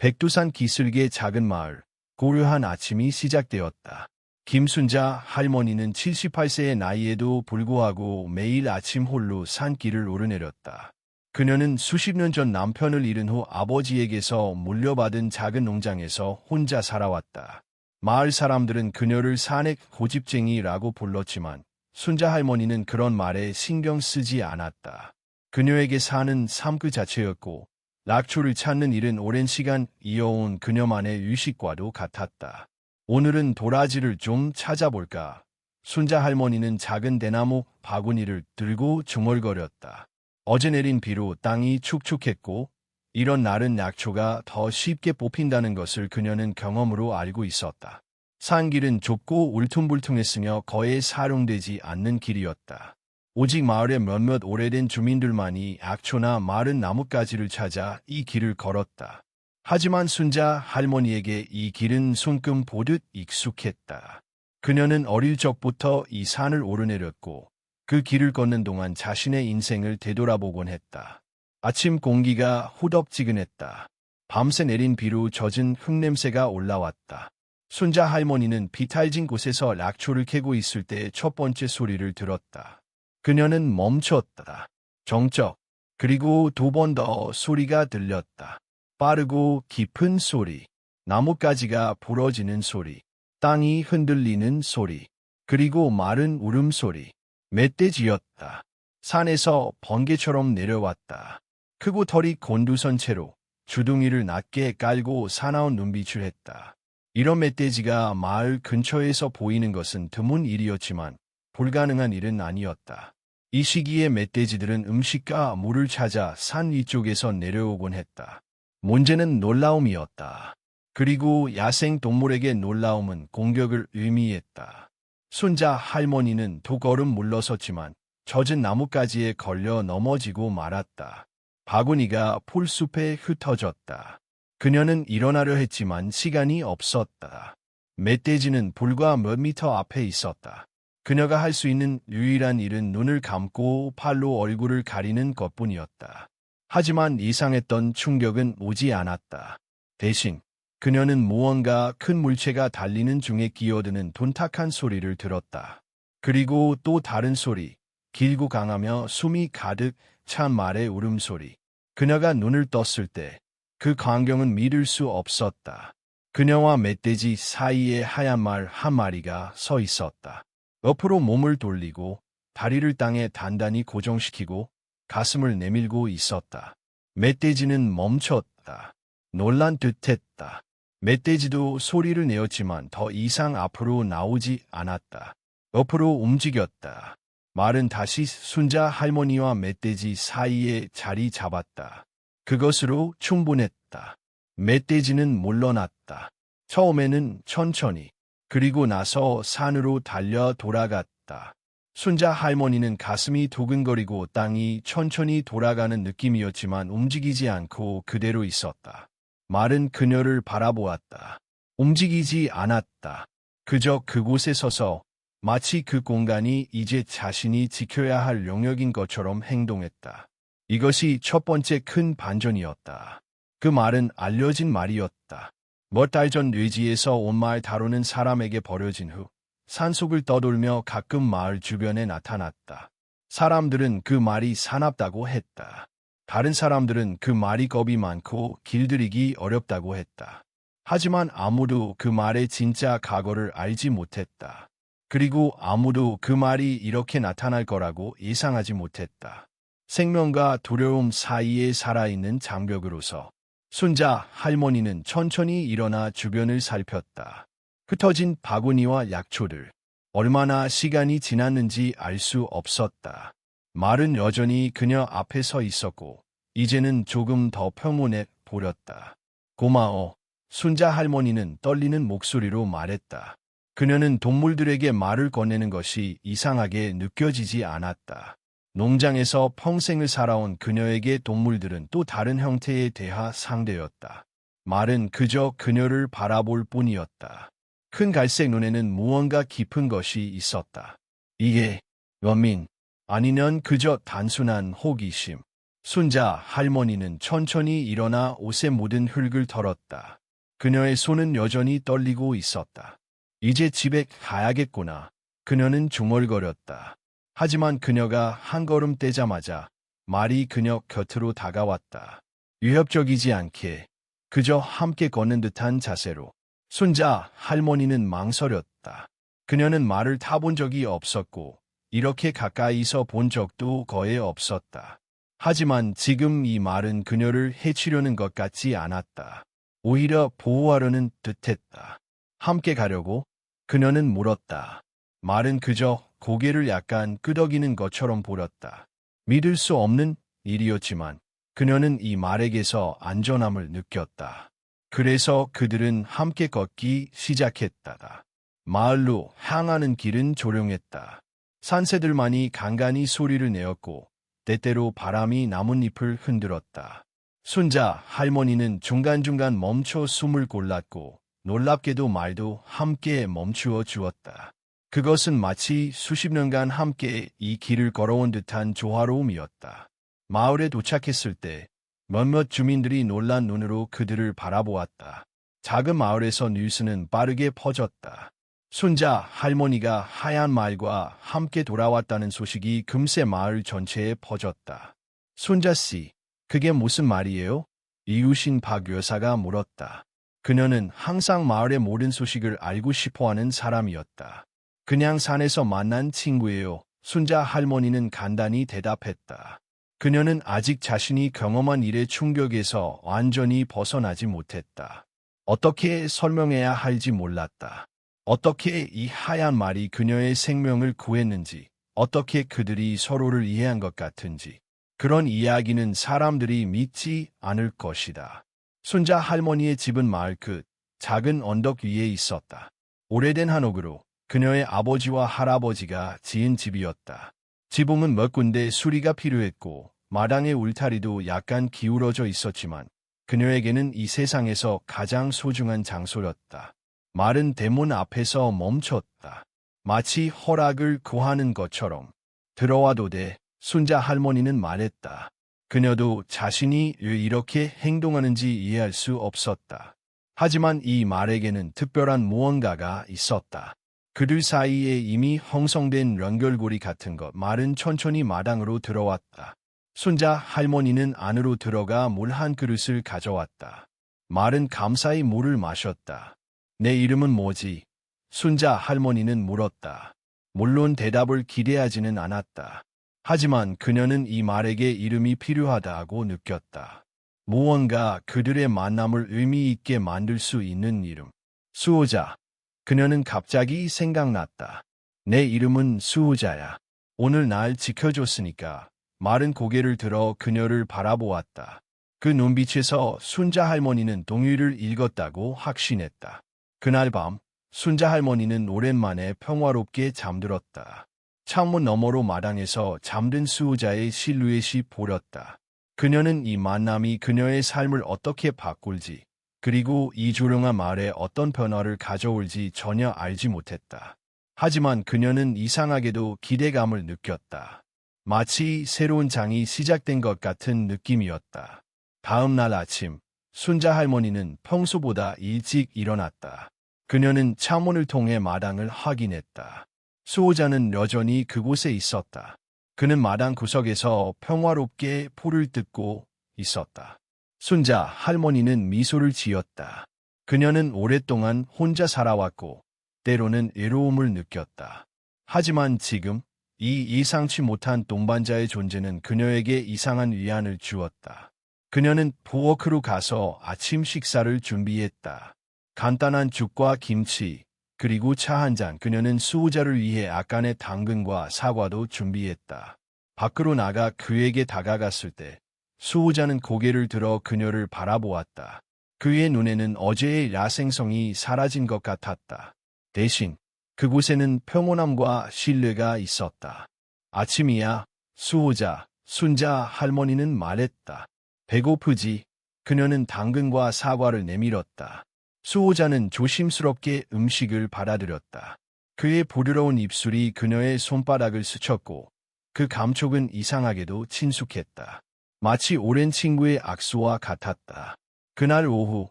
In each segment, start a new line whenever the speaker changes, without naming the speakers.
백두산 기슭의 작은 마을, 고요한 아침이 시작되었다. 김순자 할머니는 78세의 나이에도 불구하고 매일 아침 홀로 산길을 오르내렸다. 그녀는 수십 년 전 남편을 잃은 후 아버지에게서 물려받은 작은 농장에서 혼자 살아왔다. 마을 사람들은 그녀를 산의 고집쟁이라고 불렀지만 순자 할머니는 그런 말에 신경 쓰지 않았다. 그녀에게 사는 삶 그 자체였고 낙초를 찾는 일은 오랜 시간 이어온 그녀만의 의식과도 같았다. 오늘은 도라지를 좀 찾아볼까? 순자 할머니는 작은 대나무 바구니를 들고 중얼거렸다. 어제 내린 비로 땅이 축축했고 이런 날은 약초가 더 쉽게 뽑힌다는 것을 그녀는 경험으로 알고 있었다. 산길은 좁고 울퉁불퉁했으며 거의 사용되지 않는 길이었다. 오직 마을의 몇몇 오래된 주민들만이 약초나 마른 나뭇가지를 찾아 이 길을 걸었다. 하지만 순자 할머니에게 이 길은 손금 보듯 익숙했다. 그녀는 어릴 적부터 이 산을 오르내렸고 그 길을 걷는 동안 자신의 인생을 되돌아보곤 했다. 아침 공기가 후덥지근했다. 밤새 내린 비로 젖은 흙냄새가 올라왔다. 순자 할머니는 비탈진 곳에서 약초를 캐고 있을 때 첫 번째 소리를 들었다. 그녀는 멈췄다. 정적. 그리고 두 번 더 소리가 들렸다. 빠르고 깊은 소리. 나뭇가지가 부러지는 소리. 땅이 흔들리는 소리. 그리고 마른 울음소리. 멧돼지였다. 산에서 번개처럼 내려왔다. 크고 털이 곤두선 채로 주둥이를 낮게 깔고 사나운 눈빛을 했다. 이런 멧돼지가 마을 근처에서 보이는 것은 드문 일이었지만 불가능한 일은 아니었다. 이 시기에 멧돼지들은 음식과 물을 찾아 산 위쪽에서 내려오곤 했다. 문제는 놀라움이었다. 그리고 야생 동물에게 놀라움은 공격을 의미했다. 순자 할머니는 두 걸음 물러섰지만 젖은 나뭇가지에 걸려 넘어지고 말았다. 바구니가 풀숲에 흩어졌다. 그녀는 일어나려 했지만 시간이 없었다. 멧돼지는 불과 몇 미터 앞에 있었다. 그녀가 할 수 있는 유일한 일은 눈을 감고 팔로 얼굴을 가리는 것뿐이었다. 하지만 이상했던 충격은 오지 않았다. 대신 그녀는 무언가 큰 물체가 달리는 중에 끼어드는 둔탁한 소리를 들었다. 그리고 또 다른 소리, 길고 강하며 숨이 가득 찬 말의 울음소리. 그녀가 눈을 떴을 때 그 광경은 믿을 수 없었다. 그녀와 멧돼지 사이에 하얀 말 한 마리가 서 있었다. 옆으로 몸을 돌리고 다리를 땅에 단단히 고정시키고 가슴을 내밀고 있었다. 멧돼지는 멈췄다. 놀란 듯했다. 멧돼지도 소리를 내었지만 더 이상 앞으로 나오지 않았다. 옆으로 움직였다. 말은 다시 순자 할머니와 멧돼지 사이에 자리 잡았다. 그것으로 충분했다. 멧돼지는 물러났다. 처음에는 천천히, 그리고 나서 산으로 달려 돌아갔다. 순자 할머니는 가슴이 두근거리고 땅이 천천히 돌아가는 느낌이었지만 움직이지 않고 그대로 있었다. 말은 그녀를 바라보았다. 움직이지 않았다. 그저 그곳에 서서 마치 그 공간이 이제 자신이 지켜야 할 영역인 것처럼 행동했다. 이것이 첫 번째 큰 반전이었다. 그 말은 알려진 말이었다. 몇 달 전 뇌지에서 온 말 다루는 사람에게 버려진 후 산속을 떠돌며 가끔 마을 주변에 나타났다. 사람들은 그 말이 사납다고 했다. 다른 사람들은 그 말이 겁이 많고 길들이기 어렵다고 했다. 하지만 아무도 그 말의 진짜 각오를 알지 못했다. 그리고 아무도 그 말이 이렇게 나타날 거라고 예상하지 못했다. 생명과 두려움 사이에 살아있는 장벽으로서 순자 할머니는 천천히 일어나 주변을 살폈다. 흩어진 바구니와 약초들. 얼마나 시간이 지났는지 알 수 없었다. 말은 여전히 그녀 앞에 서 있었고 이제는 조금 더 평온해 보였다. 고마워. 순자 할머니는 떨리는 목소리로 말했다. 그녀는 동물들에게 말을 건네는 것이 이상하게 느껴지지 않았다. 농장에서 평생을 살아온 그녀에게 동물들은 또 다른 형태의 대하 상대였다. 말은 그저 그녀를 바라볼 뿐이었다. 큰 갈색 눈에는 무언가 깊은 것이 있었다. 이게 원민 아니면 그저 단순한 호기심. 순자 할머니는 천천히 일어나 옷에 묻은 흙을 털었다. 그녀의 손은 여전히 떨리고 있었다. 이제 집에 가야겠구나. 그녀는 중얼거렸다. 하지만 그녀가 한 걸음 떼자마자 말이 그녀 곁으로 다가왔다. 위협적이지 않게 그저 함께 걷는 듯한 자세로. 순자 할머니는 망설였다. 그녀는 말을 타본 적이 없었고 이렇게 가까이서 본 적도 거의 없었다. 하지만 지금 이 말은 그녀를 해치려는 것 같지 않았다. 오히려 보호하려는 듯했다. 함께 가려고? 그녀는 물었다. 말은 그저 고개를 약간 끄덕이는 것처럼 보였다. 믿을 수 없는 일이었지만 그녀는 이 말에게서 안전함을 느꼈다. 그래서 그들은 함께 걷기 시작했다. 마을로 향하는 길은 조용했다. 산새들만이 간간히 소리를 내었고 때때로 바람이 나뭇잎을 흔들었다. 순자 할머니는 중간중간 멈춰 숨을 골랐고 놀랍게도 말도 함께 멈추어 주었다. 그것은 마치 수십 년간 함께 이 길을 걸어온 듯한 조화로움이었다. 마을에 도착했을 때 몇몇 주민들이 놀란 눈으로 그들을 바라보았다. 작은 마을에서 뉴스는 빠르게 퍼졌다. 순자 할머니가 하얀 말과 함께 돌아왔다는 소식이 금세 마을 전체에 퍼졌다. 순자 씨, 그게 무슨 말이에요? 이웃인 박 여사가 물었다. 그녀는 항상 마을의 모든 소식을 알고 싶어하는 사람이었다. 그냥 산에서 만난 친구예요. 순자 할머니는 간단히 대답했다. 그녀는 아직 자신이 경험한 일의 충격에서 완전히 벗어나지 못했다. 어떻게 설명해야 할지 몰랐다. 어떻게 이 하얀 말이 그녀의 생명을 구했는지, 어떻게 그들이 서로를 이해한 것 같은지. 그런 이야기는 사람들이 믿지 않을 것이다. 순자 할머니의 집은 마을 끝 작은 언덕 위에 있었다. 오래된 한옥으로 그녀의 아버지와 할아버지가 지은 집이었다. 지붕은 몇 군데 수리가 필요했고 마당의 울타리도 약간 기울어져 있었지만 그녀에게는 이 세상에서 가장 소중한 장소였다. 말은 대문 앞에서 멈췄다. 마치 허락을 구하는 것처럼. 들어와도 돼. 순자 할머니는 말했다. 그녀도 자신이 왜 이렇게 행동하는지 이해할 수 없었다. 하지만 이 말에게는 특별한 무언가가 있었다. 그들 사이에 이미 형성된 연결고리 같은 것. 말은 천천히 마당으로 들어왔다. 순자 할머니는 안으로 들어가 물 한 그릇을 가져왔다. 말은 감사히 물을 마셨다. 내 이름은 뭐지? 순자 할머니는 물었다. 물론 대답을 기대하지는 않았다. 하지만 그녀는 이 말에게 이름이 필요하다고 느꼈다. 무언가 그들의 만남을 의미 있게 만들 수 있는 이름. 수호자. 그녀는 갑자기 생각났다. 내 이름은 수호자야. 오늘 날 지켜줬으니까. 말은 고개를 들어 그녀를 바라보았다. 그 눈빛에서 순자 할머니는 동의를 읽었다고 확신했다. 그날 밤 순자 할머니는 오랜만에 평화롭게 잠들었다. 창문 너머로 마당에서 잠든 수호자의 실루엣이 보였다. 그녀는 이 만남이 그녀의 삶을 어떻게 바꿀지, 그리고 이 조용한 마을에 어떤 변화를 가져올지 전혀 알지 못했다. 하지만 그녀는 이상하게도 기대감을 느꼈다. 마치 새로운 장이 시작된 것 같은 느낌이었다. 다음 날 아침, 순자 할머니는 평소보다 일찍 일어났다. 그녀는 창문을 통해 마당을 확인했다. 수호자는 여전히 그곳에 있었다. 그는 마당 구석에서 평화롭게 풀을 뜯고 있었다. 순자 할머니는 미소를 지었다. 그녀는 오랫동안 혼자 살아왔고 때로는 외로움을 느꼈다. 하지만 지금 이 예상치 못한 동반자의 존재는 그녀에게 이상한 위안을 주었다. 그녀는 부엌으로 가서 아침 식사를 준비했다. 간단한 죽과 김치, 그리고 차 한 잔. 그녀는 수호자를 위해 약간의 당근과 사과도 준비했다. 밖으로 나가 그에게 다가갔을 때 수호자는 고개를 들어 그녀를 바라보았다. 그의 눈에는 어제의 야생성이 사라진 것 같았다. 대신 그곳에는 평온함과 신뢰가 있었다. 아침이야, 수호자. 순자 할머니는 말했다. 배고프지? 그녀는 당근과 사과를 내밀었다. 수호자는 조심스럽게 음식을 받아들였다. 그의 부드러운 입술이 그녀의 손바닥을 스쳤고 그 감촉은 이상하게도 친숙했다. 마치 오랜 친구의 악수와 같았다. 그날 오후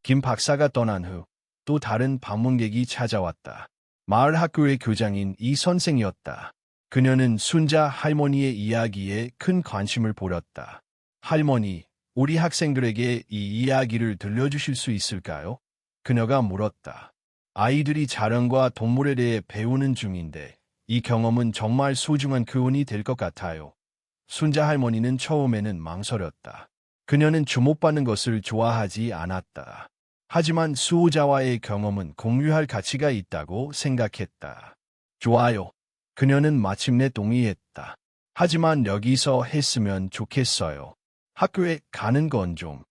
김 박사가 떠난 후 또 다른 방문객이 찾아왔다. 마을 학교의 교장인 이 선생이었다. 그녀는 순자 할머니의 이야기에 큰 관심을 보였다. 할머니, 우리 학생들에게 이 이야기를 들려주실 수 있을까요? 그녀가 물었다. 아이들이 자연과 동물에 대해 배우는 중인데 이 경험은 정말 소중한 교훈이 될 것 같아요. 순자 할머니는 처음에는 망설였다. 그녀는 주목받는 것을 좋아하지 않았다. 하지만 수호자와의 경험은 공유할 가치가 있다고 생각했다. 좋아요. 그녀는 마침내 동의했다. 하지만 여기서 했으면 좋겠어요. 학교에 가는 건 좀.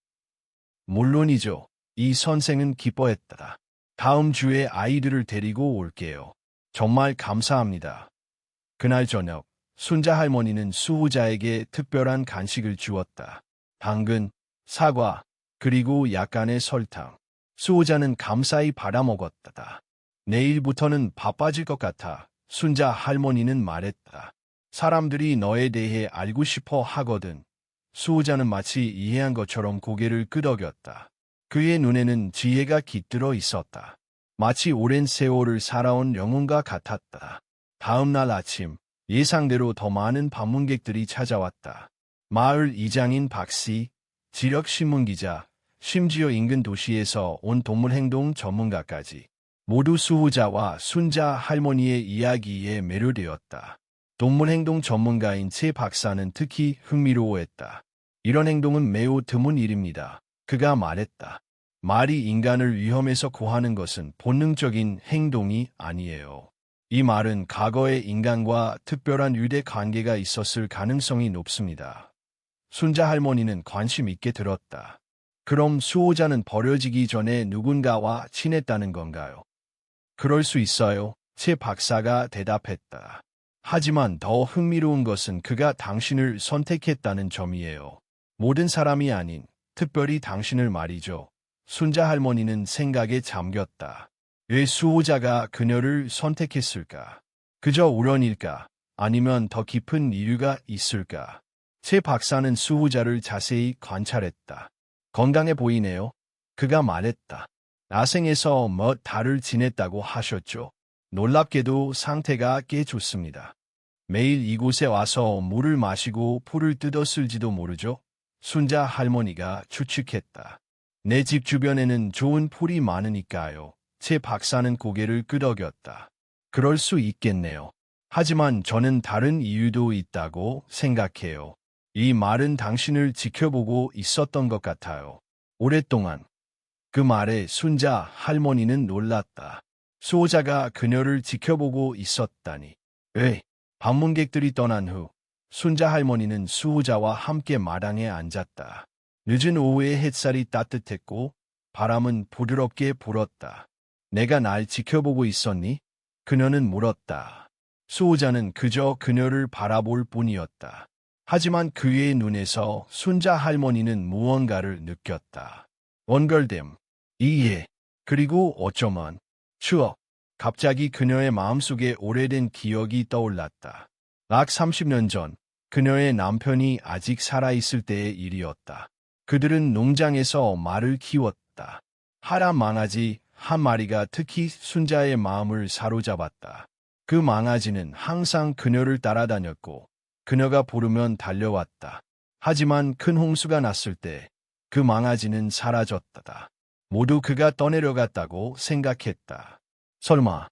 물론이죠. 이 선생은 기뻐했다. 다음 주에 아이들을 데리고 올게요. 정말 감사합니다. 그날 저녁, 순자 할머니는 수호자에게 특별한 간식을 주었다. 당근, 사과, 그리고 약간의 설탕. 수호자는 감사히 받아먹었다. 내일부터는 바빠질 것 같아. 순자 할머니는 말했다. 사람들이 너에 대해 알고 싶어 하거든. 수호자는 마치 이해한 것처럼 고개를 끄덕였다. 그의 눈에는 지혜가 깃들어 있었다. 마치 오랜 세월을 살아온 영웅과 같았다. 다음 날 아침, 예상대로 더 많은 방문객들이 찾아왔다. 마을 이장인 박씨, 지력신문기자, 심지어 인근 도시에서 온 동물행동 전문가까지 모두 수호자와 순자 할머니의 이야기에 매료되었다. 동물행동 전문가인 최 박사는 특히 흥미로워했다. 이런 행동은 매우 드문 일입니다. 그가 말했다. 말이 인간을 위험에서 구하는 것은 본능적인 행동이 아니에요. 이 말은 과거의 인간과 특별한 유대 관계가 있었을 가능성이 높습니다. 순자 할머니는 관심 있게 들었다. 그럼 수호자는 버려지기 전에 누군가와 친했다는 건가요? 그럴 수 있어요. 최 박사가 대답했다. 하지만 더 흥미로운 것은 그가 당신을 선택했다는 점이에요. 모든 사람이 아닌, 특별히 당신을 말이죠. 순자 할머니는 생각에 잠겼다. 왜 수호자가 그녀를 선택했을까? 그저 우연일까? 아니면 더 깊은 이유가 있을까? 최 박사는 수호자를 자세히 관찰했다. 건강해 보이네요. 그가 말했다. 야생에서 달을 지냈다고 하셨죠? 놀랍게도 상태가 꽤 좋습니다. 매일 이곳에 와서 물을 마시고 풀을 뜯었을지도 모르죠? 순자 할머니가 추측했다. 내 집 주변에는 좋은 풀이 많으니까요. 최 박사는 고개를 끄덕였다. 그럴 수 있겠네요. 하지만 저는 다른 이유도 있다고 생각해요. 이 말은 당신을 지켜보고 있었던 것 같아요. 오랫동안. 그 말에 순자 할머니는 놀랐다. 수호자가 그녀를 지켜보고 있었다니. 왜? 방문객들이 떠난 후 순자 할머니는 수호자와 함께 마당에 앉았다. 늦은 오후에 햇살이 따뜻했고 바람은 부드럽게 불었다. 내가 날 지켜보고 있었니? 그녀는 물었다. 수호자는 그저 그녀를 바라볼 뿐이었다. 하지만 그의 눈에서 순자 할머니는 무언가를 느꼈다. 원걸댐, 이해, 그리고 어쩌면 추억. 갑자기 그녀의 마음속에 오래된 기억이 떠올랐다. 약 30년 전, 그녀의 남편이 아직 살아있을 때의 일이었다. 그들은 농장에서 말을 키웠다. 하란 망아지 한 마리가 특히 순자의 마음을 사로잡았다. 그 망아지는 항상 그녀를 따라다녔고, 그녀가 부르면 달려왔다. 하지만 큰 홍수가 났을 때 그 망아지는 사라졌다. 모두 그가 떠내려갔다고 생각했다. 설마.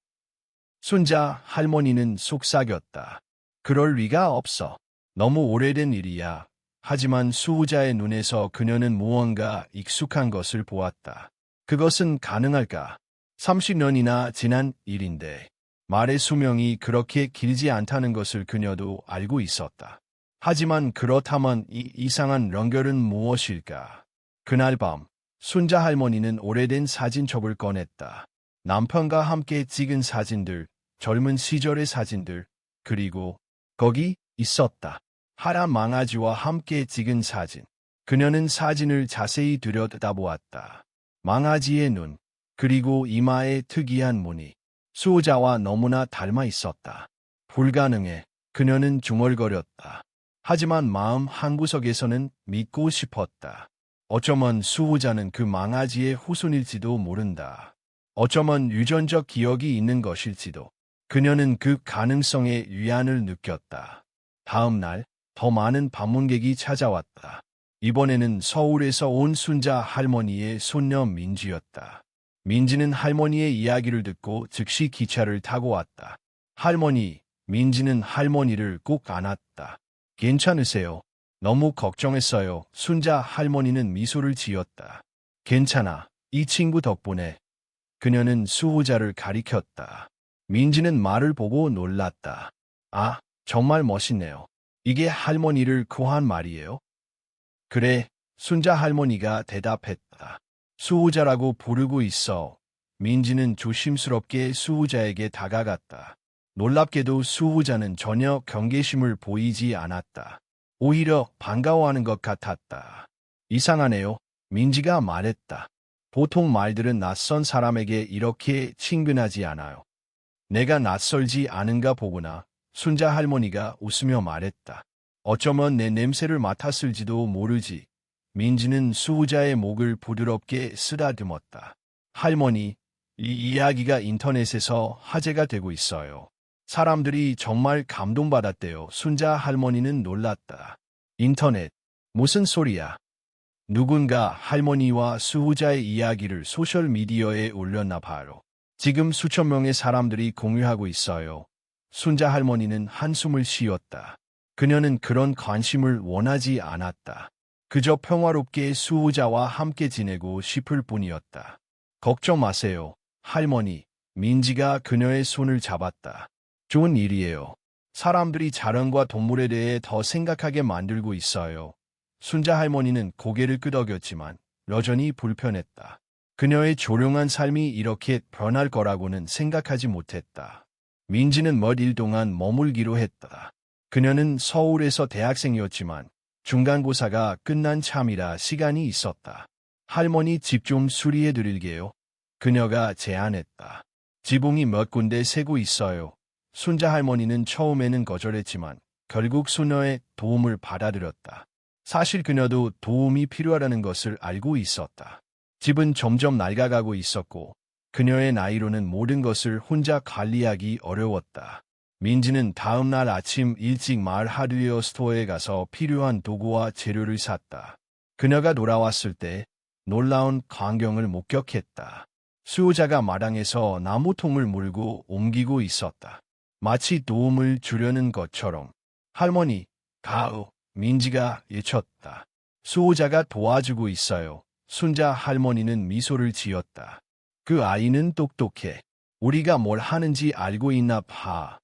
순자 할머니는 속삭였다. 그럴 리가 없어. 너무 오래된 일이야. 하지만 수호자의 눈에서 그녀는 무언가 익숙한 것을 보았다. 그것은 가능할까? 30년이나 지난 일인데 말의 수명이 그렇게 길지 않다는 것을 그녀도 알고 있었다. 하지만 그렇다면 이 이상한 연결은 무엇일까? 그날 밤 순자 할머니는 오래된 사진첩을 꺼냈다. 남편과 함께 찍은 사진들, 젊은 시절의 사진들, 그리고 거기 있었다. 하란 망아지와 함께 찍은 사진. 그녀는 사진을 자세히 들여다보았다. 망아지의 눈, 그리고 이마에 특이한 무늬. 수호자와 너무나 닮아 있었다. 불가능해. 그녀는 중얼거렸다. 하지만 마음 한구석에서는 믿고 싶었다. 어쩌면 수호자는 그 망아지의 후손일지도 모른다. 어쩌면 유전적 기억이 있는 것일지도. 그녀는 그 가능성에 위안을 느꼈다. 다음 날 더 많은 방문객이 찾아왔다. 이번에는 서울에서 온 순자 할머니의 손녀 민지였다. 민지는 할머니의 이야기를 듣고 즉시 기차를 타고 왔다. 할머니, 민지는 할머니를 꼭 안았다. 괜찮으세요? 너무 걱정했어요. 순자 할머니는 미소를 지었다. 괜찮아. 이 친구 덕분에. 그녀는 수호자를 가리켰다. 민지는 말을 보고 놀랐다. 아, 정말 멋있네요. 이게 할머니를 구한 말이에요? 그래, 순자 할머니가 대답했다. 수호자라고 부르고 있어. 민지는 조심스럽게 수호자에게 다가갔다. 놀랍게도 수호자는 전혀 경계심을 보이지 않았다. 오히려 반가워하는 것 같았다. 이상하네요. 민지가 말했다. 보통 말들은 낯선 사람에게 이렇게 친근하지 않아요. 내가 낯설지 않은가 보구나. 순자 할머니가 웃으며 말했다. 어쩌면 내 냄새를 맡았을지도 모르지. 민지는 수호자의 목을 부드럽게 쓰다듬었다. 할머니, 이 이야기가 인터넷에서 화제가 되고 있어요. 사람들이 정말 감동받았대요. 순자 할머니는 놀랐다. 인터넷, 무슨 소리야? 누군가 할머니와 수호자의 이야기를 소셜미디어에 올렸나 봐요. 지금 수천 명의 사람들이 공유하고 있어요. 순자 할머니는 한숨을 쉬었다. 그녀는 그런 관심을 원하지 않았다. 그저 평화롭게 수호자와 함께 지내고 싶을 뿐이었다. 걱정 마세요, 할머니. 민지가 그녀의 손을 잡았다. 좋은 일이에요. 사람들이 자연과 동물에 대해 더 생각하게 만들고 있어요. 순자 할머니는 고개를 끄덕였지만 여전히 불편했다. 그녀의 조용한 삶이 이렇게 변할 거라고는 생각하지 못했다. 민지는 몇 일 동안 머물기로 했다. 그녀는 서울에서 대학생이었지만 중간고사가 끝난 참이라 시간이 있었다. 할머니 집 좀 수리해 드릴게요. 그녀가 제안했다. 지붕이 몇 군데 새고 있어요. 순자 할머니는 처음에는 거절했지만 결국 소녀의 도움을 받아들였다. 사실 그녀도 도움이 필요하다는 것을 알고 있었다. 집은 점점 낡아가고 있었고 그녀의 나이로는 모든 것을 혼자 관리하기 어려웠다. 민지는 다음 날 아침 일찍 마을 하드웨어 스토어에 가서 필요한 도구와 재료를 샀다. 그녀가 돌아왔을 때 놀라운 광경을 목격했다. 수호자가 마당에서 나무통을 물고 옮기고 있었다. 마치 도움을 주려는 것처럼. 할머니, 가우, 민지가 외쳤다. 수호자가 도와주고 있어요. 순자 할머니는 미소를 지었다. 그 아이는 똑똑해. 우리가 뭘 하는지 알고 있나 봐.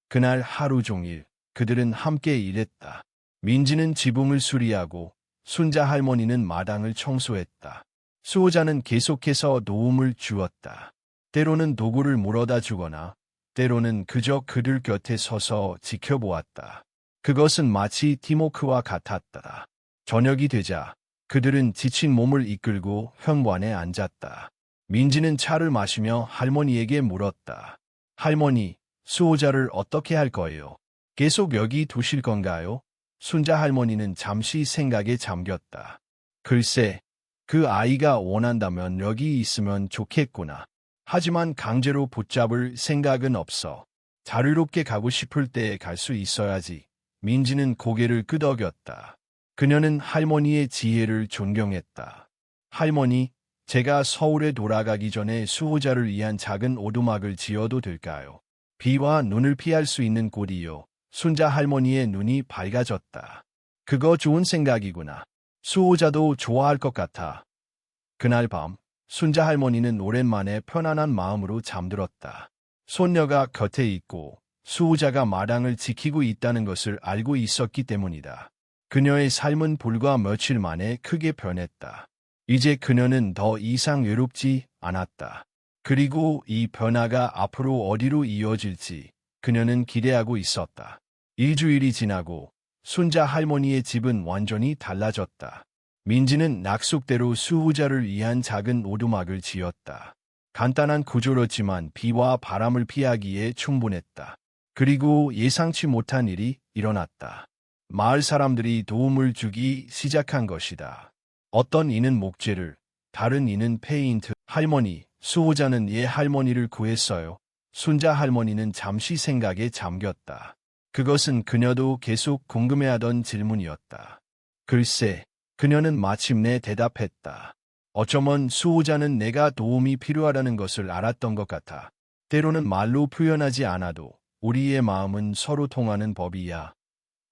그날 하루 종일 그들은 함께 일했다. 민지는 지붕을 수리하고 순자 할머니는 마당을 청소했다. 수호자는 계속해서 도움을 주었다. 때로는 도구를 물어다 주거나 때로는 그저 그들 곁에 서서 지켜보았다. 그것은 마치 팀워크와 같았다. 저녁이 되자 그들은 지친 몸을 이끌고 현관에 앉았다. 민지는 차를 마시며 할머니에게 물었다. 할머니, 수호자를 어떻게 할 거예요? 계속 여기 두실 건가요? 순자 할머니는 잠시 생각에 잠겼다. 글쎄, 그 아이가 원한다면 여기 있으면 좋겠구나. 하지만 강제로 붙잡을 생각은 없어. 자유롭게 가고 싶을 때 갈 수 있어야지. 민지는 고개를 끄덕였다. 그녀는 할머니의 지혜를 존경했다. 할머니, 제가 서울에 돌아가기 전에 수호자를 위한 작은 오두막을 지어도 될까요? 비와 눈을 피할 수 있는 곳이요. 순자 할머니의 눈이 밝아졌다. 그거 좋은 생각이구나. 수호자도 좋아할 것 같아. 그날 밤, 순자 할머니는 오랜만에 편안한 마음으로 잠들었다. 손녀가 곁에 있고 수호자가 마당을 지키고 있다는 것을 알고 있었기 때문이다. 그녀의 삶은 불과 며칠 만에 크게 변했다. 이제 그녀는 더 이상 외롭지 않았다. 그리고 이 변화가 앞으로 어디로 이어질지 그녀는 기대하고 있었다. 일주일이 지나고 순자 할머니의 집은 완전히 달라졌다. 민지는 약속대로 수호자를 위한 작은 오두막을 지었다. 간단한 구조였지만 비와 바람을 피하기에 충분했다. 그리고 예상치 못한 일이 일어났다. 마을 사람들이 도움을 주기 시작한 것이다. 어떤 이는 목재를, 다른 이는 페인트. 할머니, 수호자는 할머니를 구했어요. 순자 할머니는 잠시 생각에 잠겼다. 그것은 그녀도 계속 궁금해하던 질문이었다. 글쎄, 그녀는 마침내 대답했다. 어쩌면 수호자는 내가 도움이 필요하다는 것을 알았던 것 같아. 때로는 말로 표현하지 않아도 우리의 마음은 서로 통하는 법이야.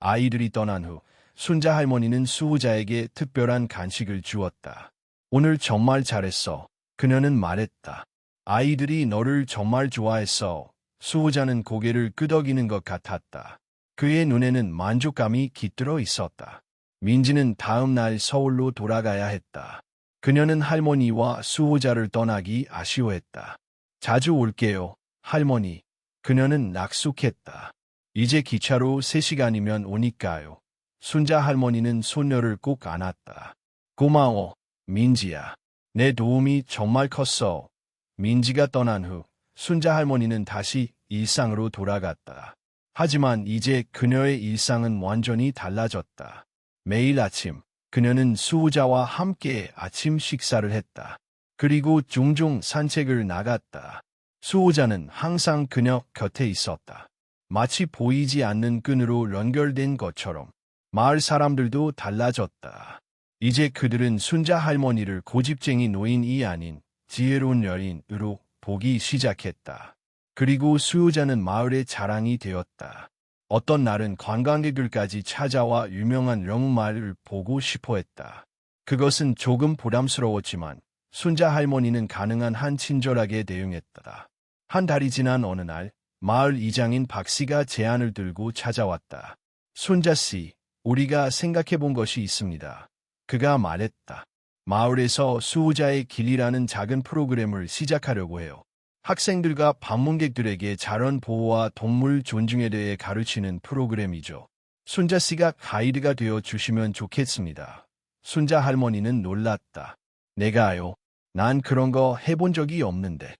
아이들이 떠난 후 순자 할머니는 수호자에게 특별한 간식을 주었다. 오늘 정말 잘했어. 그녀는 말했다. 아이들이 너를 정말 좋아했어. 수호자는 고개를 끄덕이는 것 같았다. 그의 눈에는 만족감이 깃들어 있었다. 민지는 다음 날 서울로 돌아가야 했다. 그녀는 할머니와 수호자를 떠나기 아쉬워했다. 자주 올게요, 할머니. 그녀는 약속했다. 이제 기차로 3시간이면 오니까요. 순자 할머니는 손녀를 꼭 안았다. 고마워, 민지야. 내 도움이 정말 컸어. 민지가 떠난 후 순자 할머니는 다시 일상으로 돌아갔다. 하지만 이제 그녀의 일상은 완전히 달라졌다. 매일 아침 그녀는 수호자와 함께 아침 식사를 했다. 그리고 종종 산책을 나갔다. 수호자는 항상 그녀 곁에 있었다. 마치 보이지 않는 끈으로 연결된 것처럼. 마을 사람들도 달라졌다. 이제 그들은 순자 할머니를 고집쟁이 노인이 아닌 지혜로운 여인으로 보기 시작했다. 그리고 수호자는 마을의 자랑이 되었다. 어떤 날은 관광객들까지 찾아와 유명한 영웅마을을 보고 싶어 했다. 그것은 조금 부담스러웠지만 순자 할머니는 가능한 한 친절하게 대응했다. 한 달이 지난 어느 날 마을 이장인 박씨가 제안을 들고 찾아왔다. 순자 씨, 우리가 생각해 본 것이 있습니다. 그가 말했다. 마을에서 수호자의 길이라는 작은 프로그램을 시작하려고 해요. 학생들과 방문객들에게 자연 보호와 동물 존중에 대해 가르치는 프로그램이죠. 순자 씨가 가이드가 되어 주시면 좋겠습니다. 순자 할머니는 놀랐다. 내가요? 난 그런 거 해본 적이 없는데.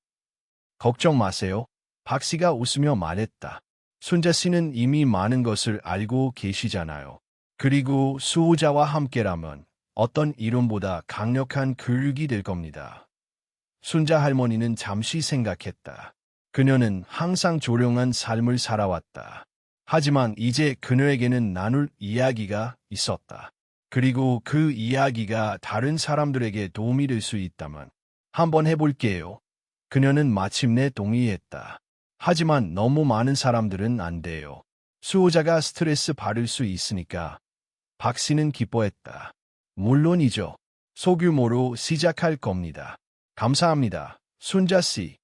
걱정 마세요. 박 씨가 웃으며 말했다. 순자 씨는 이미 많은 것을 알고 계시잖아요. 그리고 수호자와 함께라면 어떤 이론보다 강력한 교육이 될 겁니다. 순자 할머니는 잠시 생각했다. 그녀는 항상 조용한 삶을 살아왔다. 하지만 이제 그녀에게는 나눌 이야기가 있었다. 그리고 그 이야기가 다른 사람들에게 도움이 될 수 있다면 한번 해볼게요. 그녀는 마침내 동의했다. 하지만 너무 많은 사람들은 안 돼요. 수호자가 스트레스 받을 수 있으니까. 박 씨는 기뻐했다. 물론이죠. 소규모로 시작할 겁니다. 감사합니다, 순자 씨.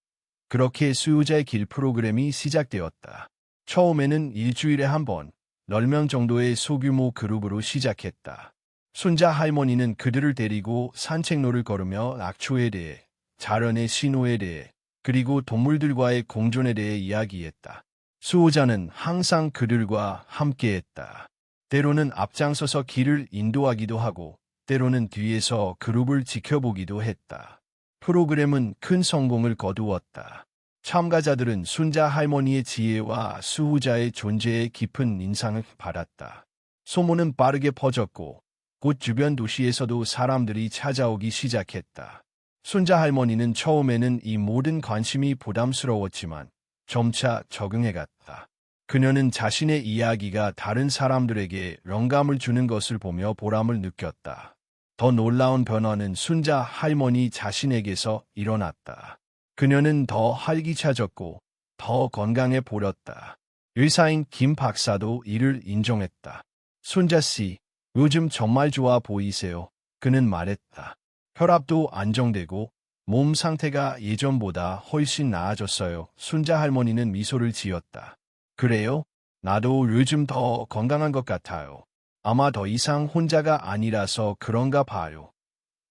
그렇게 수호자의 길 프로그램이 시작되었다. 처음에는 일주일에 한 번, 10명 정도의 소규모 그룹으로 시작했다. 순자 할머니는 그들을 데리고 산책로를 걸으며 악초에 대해, 자연의 신호에 대해, 그리고 동물들과의 공존에 대해 이야기했다. 수호자는 항상 그들과 함께했다. 때로는 앞장서서 길을 인도하기도 하고, 때로는 뒤에서 그룹을 지켜보기도 했다. 프로그램은 큰 성공을 거두었다. 참가자들은 순자 할머니의 지혜와 수호자의 존재에 깊은 인상을 받았다. 소문은 빠르게 퍼졌고, 곧 주변 도시에서도 사람들이 찾아오기 시작했다. 순자 할머니는 처음에는 이 모든 관심이 부담스러웠지만 점차 적응해갔다. 그녀는 자신의 이야기가 다른 사람들에게 영감을 주는 것을 보며 보람을 느꼈다. 더 놀라운 변화는 순자 할머니 자신에게서 일어났다. 그녀는 더 활기차졌고 더 건강해 보였다. 의사인 김 박사도 이를 인정했다. 순자 씨, 요즘 정말 좋아 보이세요. 그는 말했다. 혈압도 안정되고 몸 상태가 예전보다 훨씬 나아졌어요. 순자 할머니는 미소를 지었다. 그래요? 나도 요즘 더 건강한 것 같아요. 아마 더 이상 혼자가 아니라서 그런가 봐요.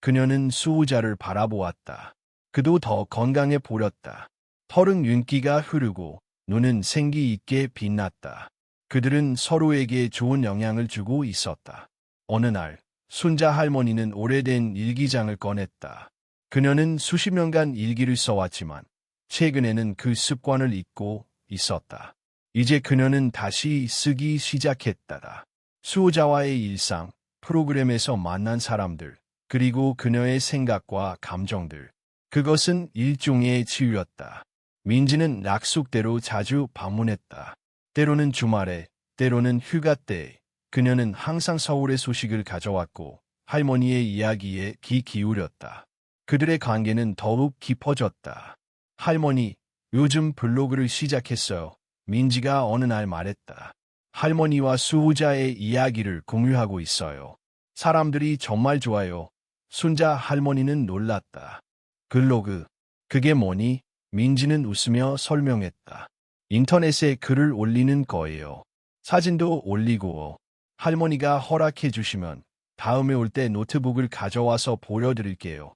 그녀는 수호자를 바라보았다. 그도 더 건강해 보였다. 털은 윤기가 흐르고 눈은 생기 있게 빛났다. 그들은 서로에게 좋은 영향을 주고 있었다. 어느 날 순자 할머니는 오래된 일기장을 꺼냈다. 그녀는 수십 년간 일기를 써왔지만 최근에는 그 습관을 잊고 있었다. 이제 그녀는 다시 쓰기 시작했다. 수호자와의 일상, 프로그램에서 만난 사람들, 그리고 그녀의 생각과 감정들. 그것은 일종의 치유였다. 민지는 약속대로 자주 방문했다. 때로는 주말에, 때로는 휴가 때. 그녀는 항상 서울의 소식을 가져왔고 할머니의 이야기에 귀 기울였다. 그들의 관계는 더욱 깊어졌다. 할머니, 요즘 블로그를 시작했어요. 민지가 어느 날 말했다. 할머니와 수호자의 이야기를 공유하고 있어요. 사람들이 정말 좋아요. 순자 할머니는 놀랐다. 블로그, 그게 뭐니? 민지는 웃으며 설명했다. 인터넷에 글을 올리는 거예요. 사진도 올리고 할머니가 허락해 주시면 다음에 올 때 노트북을 가져와서 보여드릴게요.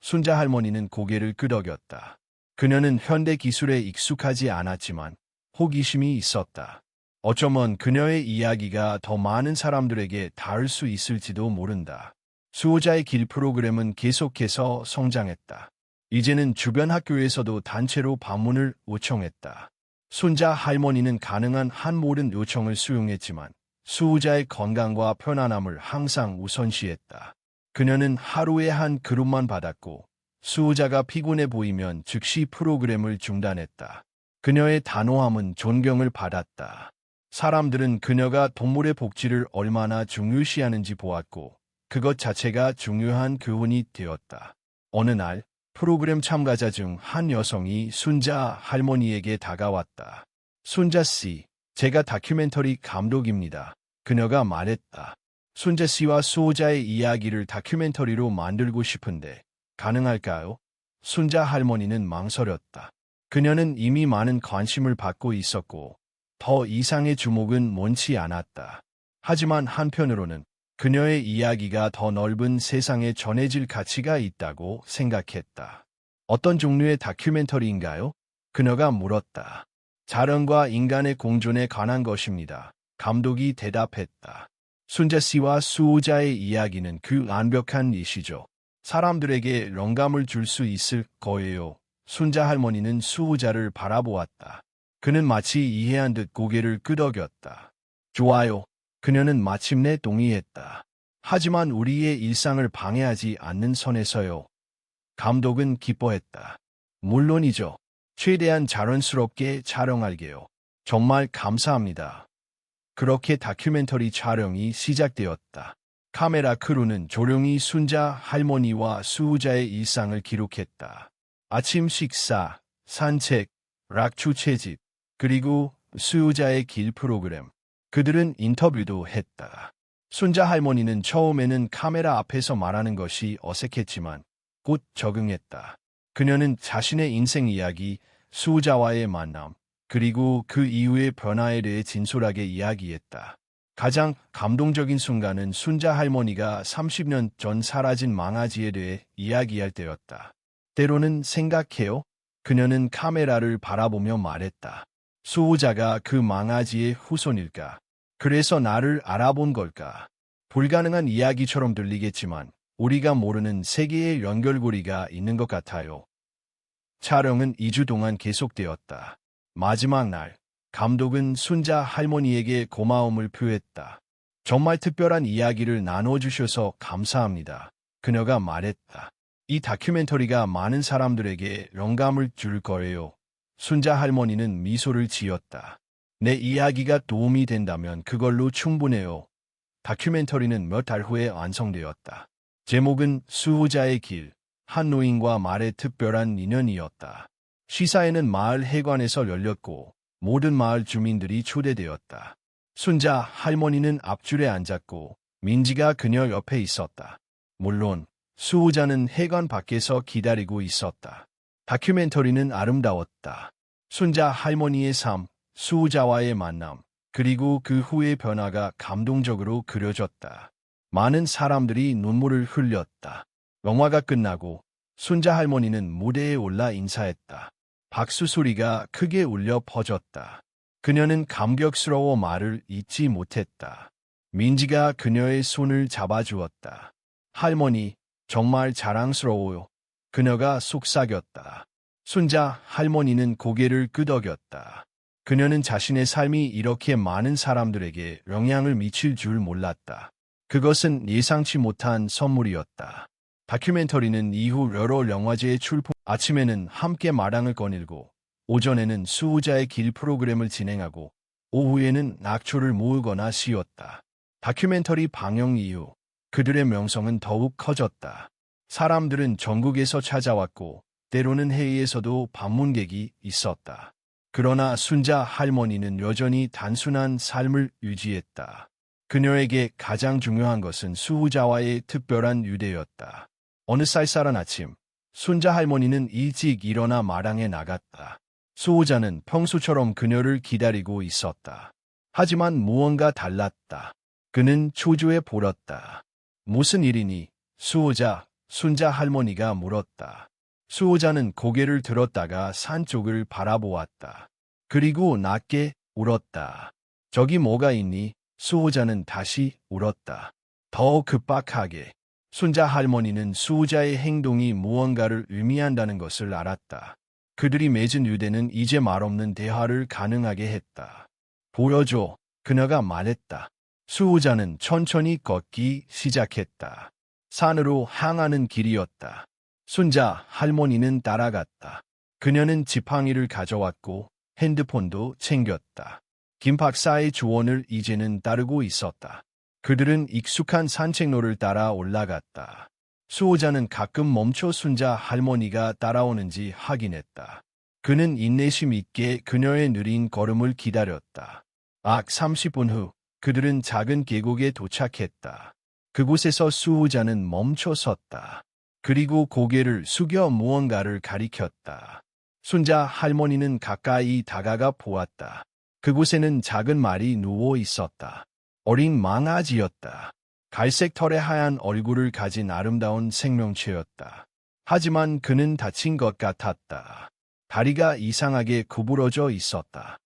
순자 할머니는 고개를 끄덕였다. 그녀는 현대 기술에 익숙하지 않았지만 호기심이 있었다. 어쩌면 그녀의 이야기가 더 많은 사람들에게 닿을 수 있을지도 모른다. 수호자의 길 프로그램은 계속해서 성장했다. 이제는 주변 학교에서도 단체로 방문을 요청했다. 순자 할머니는 가능한 한 모든 요청을 수용했지만 수호자의 건강과 편안함을 항상 우선시했다. 그녀는 하루에 한 그룹만 받았고 수호자가 피곤해 보이면 즉시 프로그램을 중단했다. 그녀의 단호함은 존경을 받았다. 사람들은 그녀가 동물의 복지를 얼마나 중요시하는지 보았고 그것 자체가 중요한 교훈이 되었다. 어느 날 프로그램 참가자 중 한 여성이 순자 할머니에게 다가왔다. 순자 씨, 제가 다큐멘터리 감독입니다. 그녀가 말했다. 순자 씨와 수호자의 이야기를 다큐멘터리로 만들고 싶은데 가능할까요? 순자 할머니는 망설였다. 그녀는 이미 많은 관심을 받고 있었고 더 이상의 주목은 원치 않았다. 하지만 한편으로는 그녀의 이야기가 더 넓은 세상에 전해질 가치가 있다고 생각했다. 어떤 종류의 다큐멘터리인가요? 그녀가 물었다. 자연과 인간의 공존에 관한 것입니다. 감독이 대답했다. 순자 씨와 수호자의 이야기는 그 완벽한 예시죠. 사람들에게 영감을 줄 수 있을 거예요. 순자 할머니는 수호자를 바라보았다. 그는 마치 이해한 듯 고개를 끄덕였다. 좋아요. 그녀는 마침내 동의했다. 하지만 우리의 일상을 방해하지 않는 선에서요. 감독은 기뻐했다. 물론이죠. 최대한 자연스럽게 촬영할게요. 정말 감사합니다. 그렇게 다큐멘터리 촬영이 시작되었다. 카메라 크루는 조용히 순자 할머니와 수호자의 일상을 기록했다. 아침 식사, 산책, 락추 채집, 그리고 수호자의 길 프로그램. 그들은 인터뷰도 했다. 순자 할머니는 처음에는 카메라 앞에서 말하는 것이 어색했지만 곧 적응했다. 그녀는 자신의 인생 이야기, 수호자와의 만남, 그리고 그 이후의 변화에 대해 진솔하게 이야기했다. 가장 감동적인 순간은 순자 할머니가 30년 전 사라진 망아지에 대해 이야기할 때였다. 때로는 생각해요. 그녀는 카메라를 바라보며 말했다. 수호자가 그 망아지의 후손일까? 그래서 나를 알아본 걸까? 불가능한 이야기처럼 들리겠지만 우리가 모르는 세계의 연결고리가 있는 것 같아요. 촬영은 2주 동안 계속되었다. 마지막 날, 감독은 순자 할머니에게 고마움을 표했다. 정말 특별한 이야기를 나눠주셔서 감사합니다. 그녀가 말했다. 이 다큐멘터리가 많은 사람들에게 영감을 줄 거예요. 순자 할머니는 미소를 지었다. 내 이야기가 도움이 된다면 그걸로 충분해요. 다큐멘터리는 몇 달 후에 완성되었다. 제목은 수호자의 길, 한 노인과 말의 특별한 인연이었다. 시사회는 마을 회관에서 열렸고 모든 마을 주민들이 초대되었다. 순자 할머니는 앞줄에 앉았고 민지가 그녀 옆에 있었다. 물론 수호자는 회관 밖에서 기다리고 있었다. 다큐멘터리는 아름다웠다. 순자 할머니의 삶, 수호자와의 만남, 그리고 그 후의 변화가 감동적으로 그려졌다. 많은 사람들이 눈물을 흘렸다. 영화가 끝나고 순자 할머니는 무대에 올라 인사했다. 박수 소리가 크게 울려 퍼졌다. 그녀는 감격스러워 말을 잇지 못했다. 민지가 그녀의 손을 잡아주었다. 할머니, 정말 자랑스러워요. 그녀가 속삭였다. 순자 할머니는 고개를 끄덕였다. 그녀는 자신의 삶이 이렇게 많은 사람들에게 영향을 미칠 줄 몰랐다. 그것은 예상치 못한 선물이었다. 다큐멘터리는 이후 여러 영화제에 출품, 아침에는 함께 마당을 거닐고, 오전에는 수호자의 길 프로그램을 진행하고, 오후에는 낙초를 모으거나 쉬었다. 다큐멘터리 방영 이후 그들의 명성은 더욱 커졌다. 사람들은 전국에서 찾아왔고, 때로는 해외에서도 방문객이 있었다. 그러나 순자 할머니는 여전히 단순한 삶을 유지했다. 그녀에게 가장 중요한 것은 수호자와의 특별한 유대였다. 어느 쌀쌀한 아침, 순자 할머니는 일찍 일어나 마당에 나갔다. 수호자는 평소처럼 그녀를 기다리고 있었다. 하지만 무언가 달랐다. 그는 초조해 보였다. 무슨 일이니? 순자 할머니가 물었다. 수호자는 고개를 들었다가 산 쪽을 바라보았다. 그리고 낮게 울었다. 저기 뭐가 있니? 수호자는 다시 울었다. 더 급박하게. 순자 할머니는 수호자의 행동이 무언가를 의미한다는 것을 알았다. 그들이 맺은 유대는 이제 말없는 대화를 가능하게 했다. 보여줘. 그녀가 말했다. 수호자는 천천히 걷기 시작했다. 산으로 향하는 길이었다. 순자 할머니는 따라갔다. 그녀는 지팡이를 가져왔고 핸드폰도 챙겼다. 김 박사의 조언을 이제는 따르고 있었다. 그들은 익숙한 산책로를 따라 올라갔다. 수호자는 가끔 멈춰 순자 할머니가 따라오는지 확인했다. 그는 인내심 있게 그녀의 느린 걸음을 기다렸다. 30분 후 그들은 작은 계곡에 도착했다. 그곳에서 수호자는 멈춰 섰다. 그리고 고개를 숙여 무언가를 가리켰다. 순자 할머니는 가까이 다가가 보았다. 그곳에는 작은 말이 누워 있었다. 어린 망아지였다. 갈색 털의 하얀 얼굴을 가진 아름다운 생명체였다. 하지만 그는 다친 것 같았다. 다리가 이상하게 구부러져 있었다.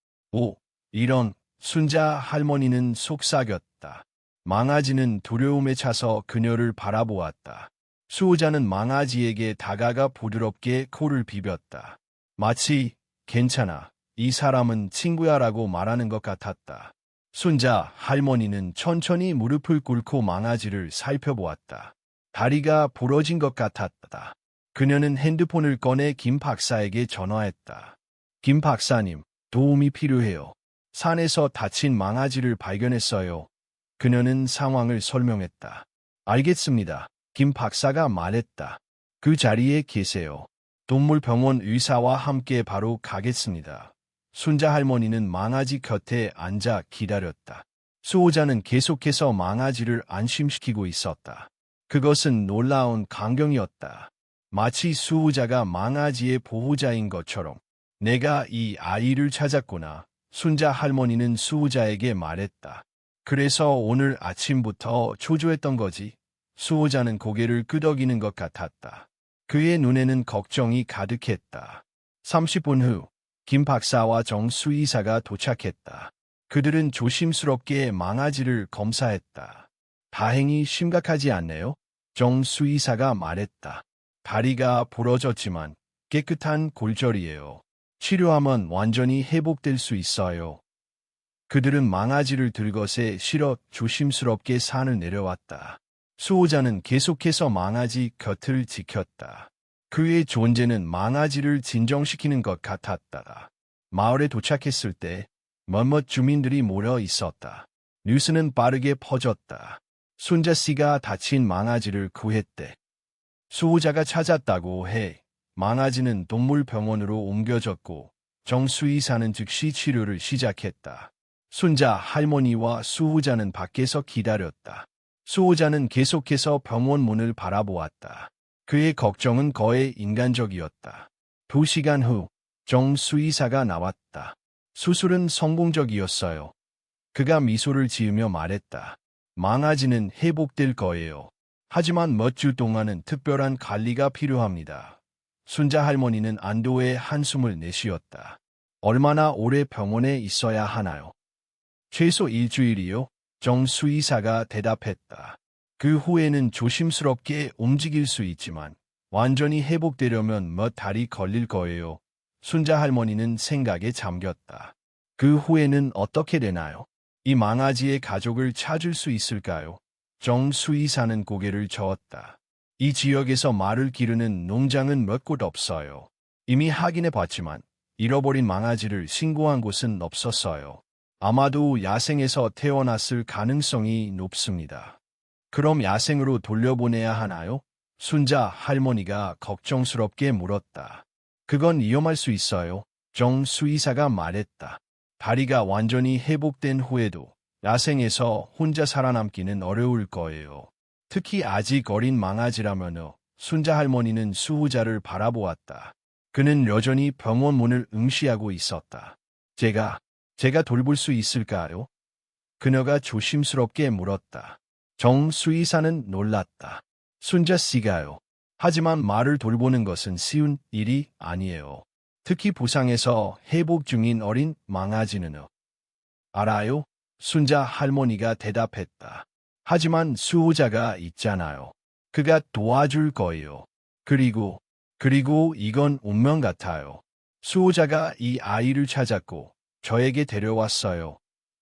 이런. 순자 할머니는 속삭였다. 망아지는 두려움에 차서 그녀를 바라보았다. 수호자는 망아지에게 다가가 부드럽게 코를 비볐다. 마치 괜찮아. 이 사람은 친구야라고 말하는 것 같았다. 순자 할머니는 천천히 무릎을 꿇고 망아지를 살펴보았다. 다리가 부러진 것 같았다. 그녀는 핸드폰을 꺼내 김 박사에게 전화했다. 김 박사님, 도움이 필요해요. 산에서 다친 망아지를 발견했어요. 그녀는 상황을 설명했다. 알겠습니다. 김 박사가 말했다. 그 자리에 계세요. 동물병원 의사와 함께 바로 가겠습니다. 순자 할머니는 망아지 곁에 앉아 기다렸다. 수호자는 계속해서 망아지를 안심시키고 있었다. 그것은 놀라운 광경이었다. 마치 수호자가 망아지의 보호자인 것처럼. 내가 이 아이를 찾았구나. 순자 할머니는 수호자에게 말했다. 그래서 오늘 아침부터 초조했던 거지. 수호자는 고개를 끄덕이는 것 같았다. 그의 눈에는 걱정이 가득했다. 30분 후, 김 박사와 정 수의사가 도착했다. 그들은 조심스럽게 망아지를 검사했다. 다행히 심각하지 않네요. 정 수의사가 말했다. 다리가 부러졌지만 깨끗한 골절이에요. 치료하면 완전히 회복될 수 있어요. 그들은 망아지를 들것에 실어 조심스럽게 산을 내려왔다. 수호자는 계속해서 망아지 곁을 지켰다. 그의 존재는 망아지를 진정시키는 것 같았다. 마을에 도착했을 때 몇몇 주민들이 모여 있었다. 뉴스는 빠르게 퍼졌다. 순자 씨가 다친 망아지를 구했대. 수호자가 찾았다고 해. 망아지는 동물병원으로 옮겨졌고 정수의사는 즉시 치료를 시작했다. 순자 할머니와 수호자는 밖에서 기다렸다. 수호자는 계속해서 병원 문을 바라보았다. 그의 걱정은 거의 인간적이었다. 2시간 후 정수의사가 나왔다. 수술은 성공적이었어요. 그가 미소를 지으며 말했다. 망아지는 회복될 거예요. 하지만 몇 주 동안은 특별한 관리가 필요합니다. 순자 할머니는 안도의 한숨을 내쉬었다. 얼마나 오래 병원에 있어야 하나요? 최소 일주일이요? 정 수의사가 대답했다. 그 후에는 조심스럽게 움직일 수 있지만 완전히 회복되려면 몇 달이 걸릴 거예요. 순자 할머니는 생각에 잠겼다. 그 후에는 어떻게 되나요? 이 망아지의 가족을 찾을 수 있을까요? 정 수의사는 고개를 저었다. 이 지역에서 말을 기르는 농장은 몇 곳 없어요. 이미 확인해 봤지만 잃어버린 망아지를 신고한 곳은 없었어요. 아마도 야생에서 태어났을 가능성이 높습니다. 그럼 야생으로 돌려보내야 하나요? 순자 할머니가 걱정스럽게 물었다. 그건 위험할 수 있어요. 정 수의사가 말했다. 다리가 완전히 회복된 후에도 야생에서 혼자 살아남기는 어려울 거예요. 특히 아직 어린 망아지라면요. 순자 할머니는 수호자를 바라보았다. 그는 여전히 병원 문을 응시하고 있었다. 제가 돌볼 수 있을까요? 그녀가 조심스럽게 물었다. 정 수의사는 놀랐다. 순자 씨가요. 하지만 말을 돌보는 것은 쉬운 일이 아니에요. 특히 부상에서 회복 중인 어린 망아지는요. 알아요? 순자 할머니가 대답했다. 하지만 수호자가 있잖아요. 그가 도와줄 거예요. 그리고 이건 운명 같아요. 수호자가 이 아이를 찾았고 저에게 데려왔어요.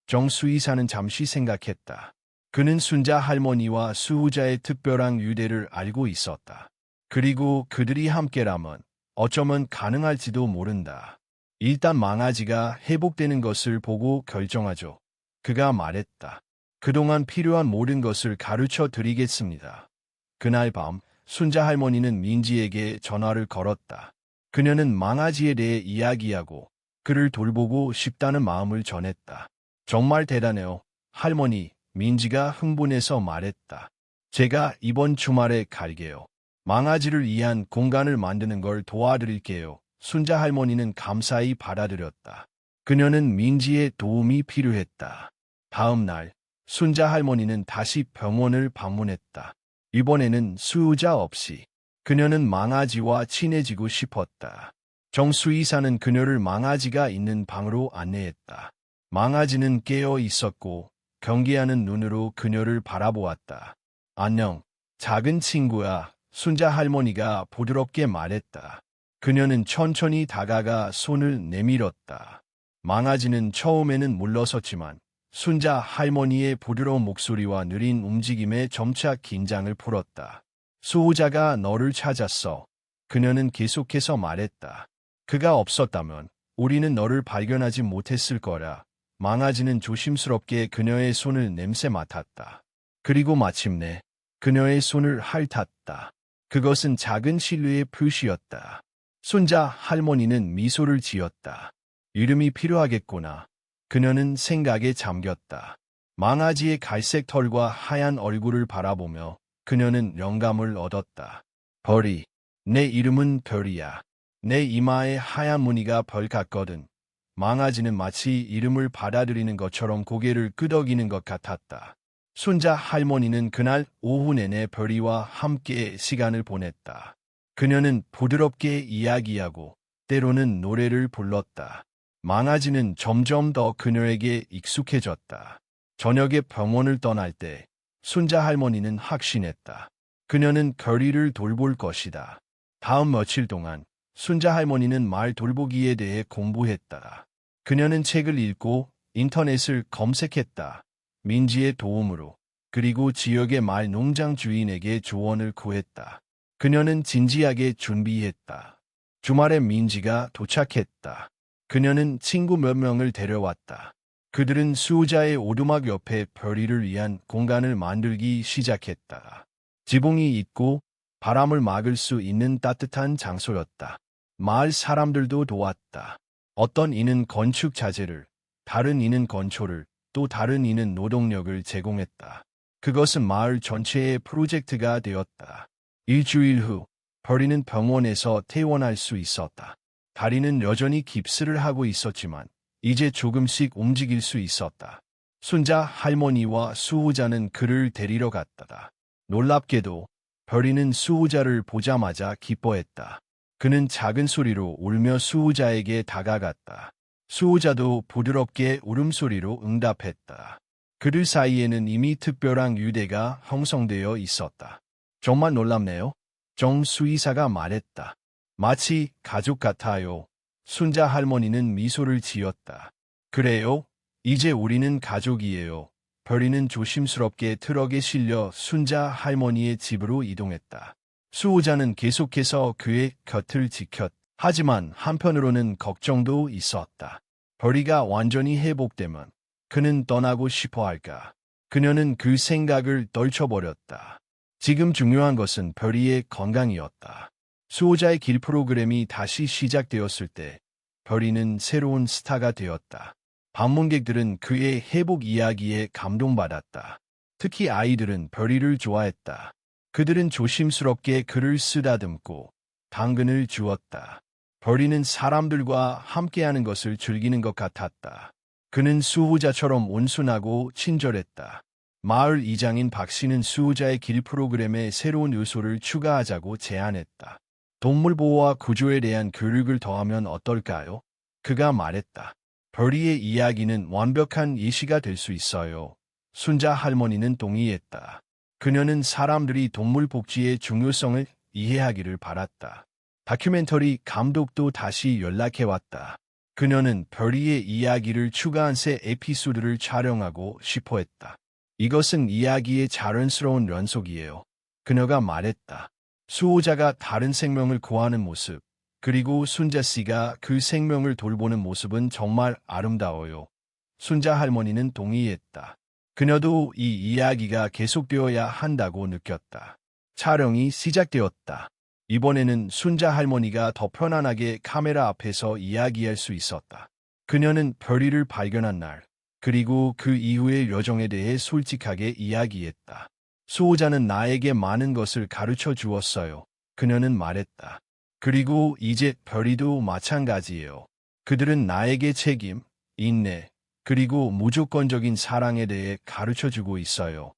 정수의사는 잠시 생각했다. 그는 순자 할머니와 수호자의 특별한 유대를 알고 있었다. 그리고 그들이 함께라면 어쩌면 가능할지도 모른다. 일단 망아지가 회복되는 것을 보고 결정하죠. 그가 말했다. 그동안 필요한 모든 것을 가르쳐 드리겠습니다. 그날 밤 순자 할머니는 민지에게 전화를 걸었다. 그녀는 망아지에 대해 이야기하고 그를 돌보고 싶다는 마음을 전했다. 정말 대단해요. 할머니, 민지가 흥분해서 말했다. 제가 이번 주말에 갈게요. 망아지를 위한 공간을 만드는 걸 도와드릴게요. 순자 할머니는 감사히 받아들였다. 그녀는 민지의 도움이 필요했다. 다음 날, 순자 할머니는 다시 병원을 방문했다. 이번에는 수호자 없이. 그녀는 망아지와 친해지고 싶었다. 정수의사는 그녀를 망아지가 있는 방으로 안내했다. 망아지는 깨어 있었고 경계하는 눈으로 그녀를 바라보았다. 안녕, 작은 친구야. 순자 할머니가 부드럽게 말했다. 그녀는 천천히 다가가 손을 내밀었다. 망아지는 처음에는 물러섰지만 순자 할머니의 부드러운 목소리와 느린 움직임에 점차 긴장을 풀었다. 수호자가 너를 찾았어. 그녀는 계속해서 말했다. 그가 없었다면 우리는 너를 발견하지 못했을 거라. 망아지는 조심스럽게 그녀의 손을 냄새 맡았다. 그리고 마침내 그녀의 손을 핥았다. 그것은 작은 신뢰의 표시였다. 순자 할머니는 미소를 지었다. 이름이 필요하겠구나. 그녀는 생각에 잠겼다. 망아지의 갈색 털과 하얀 얼굴을 바라보며 그녀는 영감을 얻었다. 별이, 내 이름은 별이야. 내 이마에 하얀 무늬가 별 같거든. 망아지는 마치 이름을 받아들이는 것처럼 고개를 끄덕이는 것 같았다. 순자 할머니는 그날 오후 내내 별이와 함께 시간을 보냈다. 그녀는 부드럽게 이야기하고 때로는 노래를 불렀다. 망아지는 점점 더 그녀에게 익숙해졌다. 저녁에 병원을 떠날 때 순자 할머니는 확신했다. 그녀는 별이를 돌볼 것이다. 다음 며칠 동안 순자 할머니는 말 돌보기에 대해 공부했다. 그녀는 책을 읽고 인터넷을 검색했다. 민지의 도움으로. 그리고 지역의 말 농장 주인에게 조언을 구했다. 그녀는 진지하게 준비했다. 주말에 민지가 도착했다. 그녀는 친구 몇 명을 데려왔다. 그들은 수호자의 오두막 옆에 별이를 위한 공간을 만들기 시작했다. 지붕이 있고 바람을 막을 수 있는 따뜻한 장소였다. 마을 사람들도 도왔다. 어떤 이는 건축 자재를, 다른 이는 건초를, 또 다른 이는 노동력을 제공했다. 그것은 마을 전체의 프로젝트가 되었다. 일주일 후, 별이는 병원에서 퇴원할 수 있었다. 다리는 여전히 깁스를 하고 있었지만 이제 조금씩 움직일 수 있었다. 순자 할머니와 수호자는 그를 데리러 갔다. 놀랍게도 별이는 수호자를 보자마자 기뻐했다. 그는 작은 소리로 울며 수호자에게 다가갔다. 수호자도 부드럽게 울음소리로 응답했다. 그들 사이에는 이미 특별한 유대가 형성되어 있었다. 정말 놀랍네요. 정 수의사가 말했다. 마치 가족 같아요. 순자 할머니는 미소를 지었다. 그래요? 이제 우리는 가족이에요. 별이는 조심스럽게 트럭에 실려 순자 할머니의 집으로 이동했다. 수호자는 계속해서 그의 곁을 지켰다. 하지만 한편으로는 걱정도 있었다. 별이가 완전히 회복되면 그는 떠나고 싶어 할까? 그녀는 그 생각을 떨쳐버렸다. 지금 중요한 것은 별이의 건강이었다. 수호자의 길 프로그램이 다시 시작되었을 때 별이는 새로운 스타가 되었다. 방문객들은 그의 회복 이야기에 감동받았다. 특히 아이들은 별이를 좋아했다. 그들은 조심스럽게 그를 쓰다듬고 당근을 주었다. 별이는 사람들과 함께하는 것을 즐기는 것 같았다. 그는 수호자처럼 온순하고 친절했다. 마을 이장인 박 씨는 수호자의 길 프로그램에 새로운 요소를 추가하자고 제안했다. 동물 보호와 구조에 대한 교육을 더하면 어떨까요? 그가 말했다. 별이의 이야기는 완벽한 예시가 될 수 있어요. 순자 할머니는 동의했다. 그녀는 사람들이 동물 복지의 중요성을 이해하기를 바랐다. 다큐멘터리 감독도 다시 연락해왔다. 그녀는 별이의 이야기를 추가한 새 에피소드를 촬영하고 싶어 했다. 이것은 이야기의 자연스러운 연속이에요. 그녀가 말했다. 수호자가 다른 생명을 구하는 모습, 그리고 순자 씨가 그 생명을 돌보는 모습은 정말 아름다워요. 순자 할머니는 동의했다. 그녀도 이 이야기가 계속되어야 한다고 느꼈다. 촬영이 시작되었다. 이번에는 순자 할머니가 더 편안하게 카메라 앞에서 이야기할 수 있었다. 그녀는 별이를 발견한 날, 그리고 그 이후의 여정에 대해 솔직하게 이야기했다. 수호자는 나에게 많은 것을 가르쳐 주었어요. 그녀는 말했다. 그리고 이제 별이도 마찬가지예요. 그들은 나에게 책임, 인내, 그리고 무조건적인 사랑에 대해 가르쳐주고 있어요.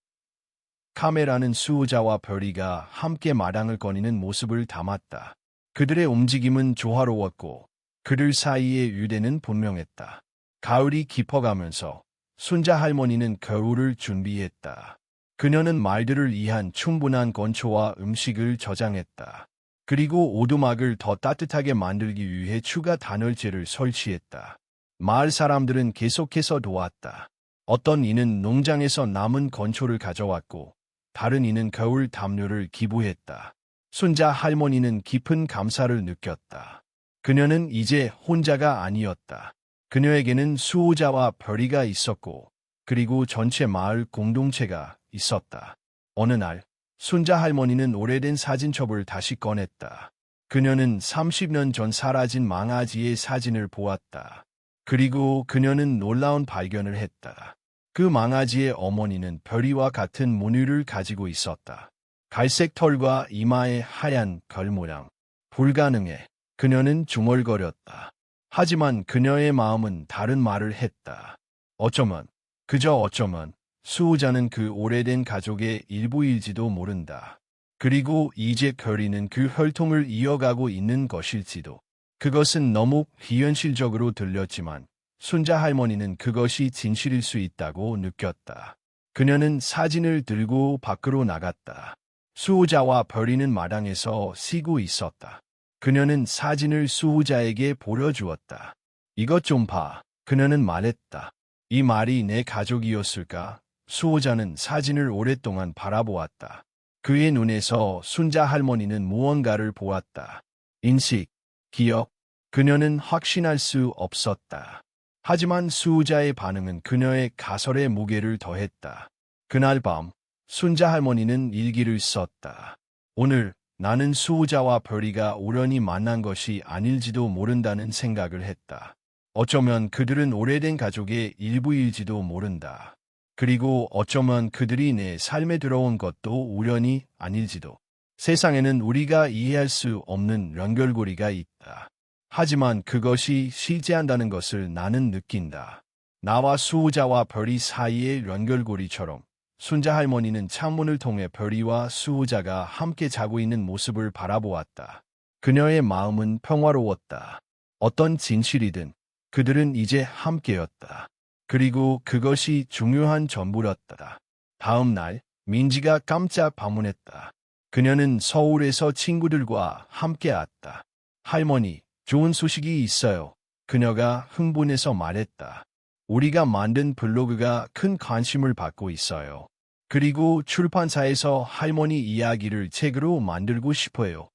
카메라는 수호자와 별이가 함께 마당을 거니는 모습을 담았다. 그들의 움직임은 조화로웠고 그들 사이의 유대는 분명했다. 가을이 깊어가면서 순자 할머니는 겨울을 준비했다. 그녀는 말들을 위한 충분한 건초와 음식을 저장했다. 그리고 오두막을 더 따뜻하게 만들기 위해 추가 단열재를 설치했다. 마을 사람들은 계속해서 도왔다. 어떤 이는 농장에서 남은 건초를 가져왔고 다른 이는 겨울 담요를 기부했다. 순자 할머니는 깊은 감사를 느꼈다. 그녀는 이제 혼자가 아니었다. 그녀에게는 수호자와 별이가 있었고 그리고 전체 마을 공동체가 있었다. 어느 날 순자 할머니는 오래된 사진첩을 다시 꺼냈다. 그녀는 30년 전 사라진 망아지의 사진을 보았다. 그리고 그녀는 놀라운 발견을 했다. 그 망아지의 어머니는 별이와 같은 무늬를 가지고 있었다. 갈색 털과 이마의 하얀 별 모양. 불가능해. 그녀는 중얼거렸다. 하지만 그녀의 마음은 다른 말을 했다. 어쩌면, 그저 어쩌면 수호자는 그 오래된 가족의 일부일지도 모른다. 그리고 이제 별이는 그 혈통을 이어가고 있는 것일지도. 그것은 너무 비현실적으로 들렸지만 순자 할머니는 그것이 진실일 수 있다고 느꼈다. 그녀는 사진을 들고 밖으로 나갔다. 수호자와 별이는 마당에서 쉬고 있었다. 그녀는 사진을 수호자에게 보여주었다. 이것 좀 봐. 그녀는 말했다. 이 말이 내 가족이었을까? 수호자는 사진을 오랫동안 바라보았다. 그의 눈에서 순자 할머니는 무언가를 보았다. 인식, 기억. 그녀는 확신할 수 없었다. 하지만 수호자의 반응은 그녀의 가설의 무게를 더했다. 그날 밤, 순자 할머니는 일기를 썼다. 오늘 나는 수호자와 별이가 우연히 만난 것이 아닐지도 모른다는 생각을 했다. 어쩌면 그들은 오래된 가족의 일부일지도 모른다. 그리고 어쩌면 그들이 내 삶에 들어온 것도 우연이 아닐지도. 세상에는 우리가 이해할 수 없는 연결고리가 있다. 하지만 그것이 실제한다는 것을 나는 느낀다. 나와 수호자와 별이 사이의 연결고리처럼 순자 할머니는 창문을 통해 별이와 수호자가 함께 자고 있는 모습을 바라보았다. 그녀의 마음은 평화로웠다. 어떤 진실이든 그들은 이제 함께였다. 그리고 그것이 중요한 전부였다. 다음 날, 민지가 깜짝 방문했다. 그녀는 서울에서 친구들과 함께 왔다. 할머니, 좋은 소식이 있어요. 그녀가 흥분해서 말했다. 우리가 만든 블로그가 큰 관심을 받고 있어요. 그리고 출판사에서 할머니 이야기를 책으로 만들고 싶어요.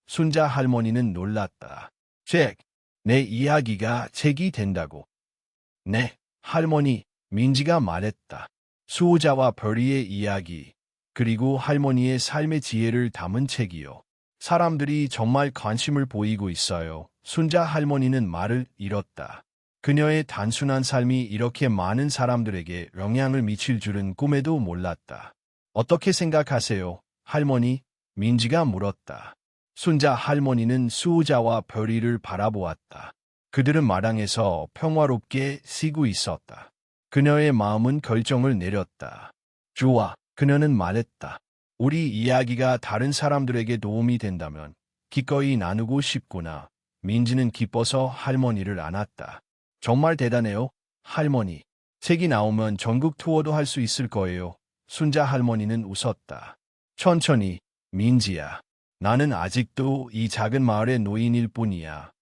순자 할머니는 놀랐다. 책, 내 이야기가 책이 된다고. 네, 할머니, 민지가 말했다. 수호자와 별이의 이야기, 그리고 할머니의 삶의 지혜를 담은 책이요. 사람들이 정말 관심을 보이고 있어요. 순자 할머니는 말을 잃었다. 그녀의 단순한 삶이 이렇게 많은 사람들에게 영향을 미칠 줄은 꿈에도 몰랐다. 어떻게 생각하세요, 할머니? 민지가 물었다. 순자 할머니는 수호자와 별이를 바라보았다. 그들은 마당에서 평화롭게 쉬고 있었다. 그녀의 마음은 결정을 내렸다. 좋아, 그녀는 말했다. 우리 이야기가 다른 사람들에게 도움이 된다면 기꺼이 나누고 싶구나. 민지는 기뻐서 할머니를 안았다. 정말 대단해요, 할머니. 책이 나오면 전국 투어도 할 수 있을 거예요. 순자 할머니는 웃었다. 천천히, 민지야. 나는 아직도 이 작은 마을의 노인일 뿐이야.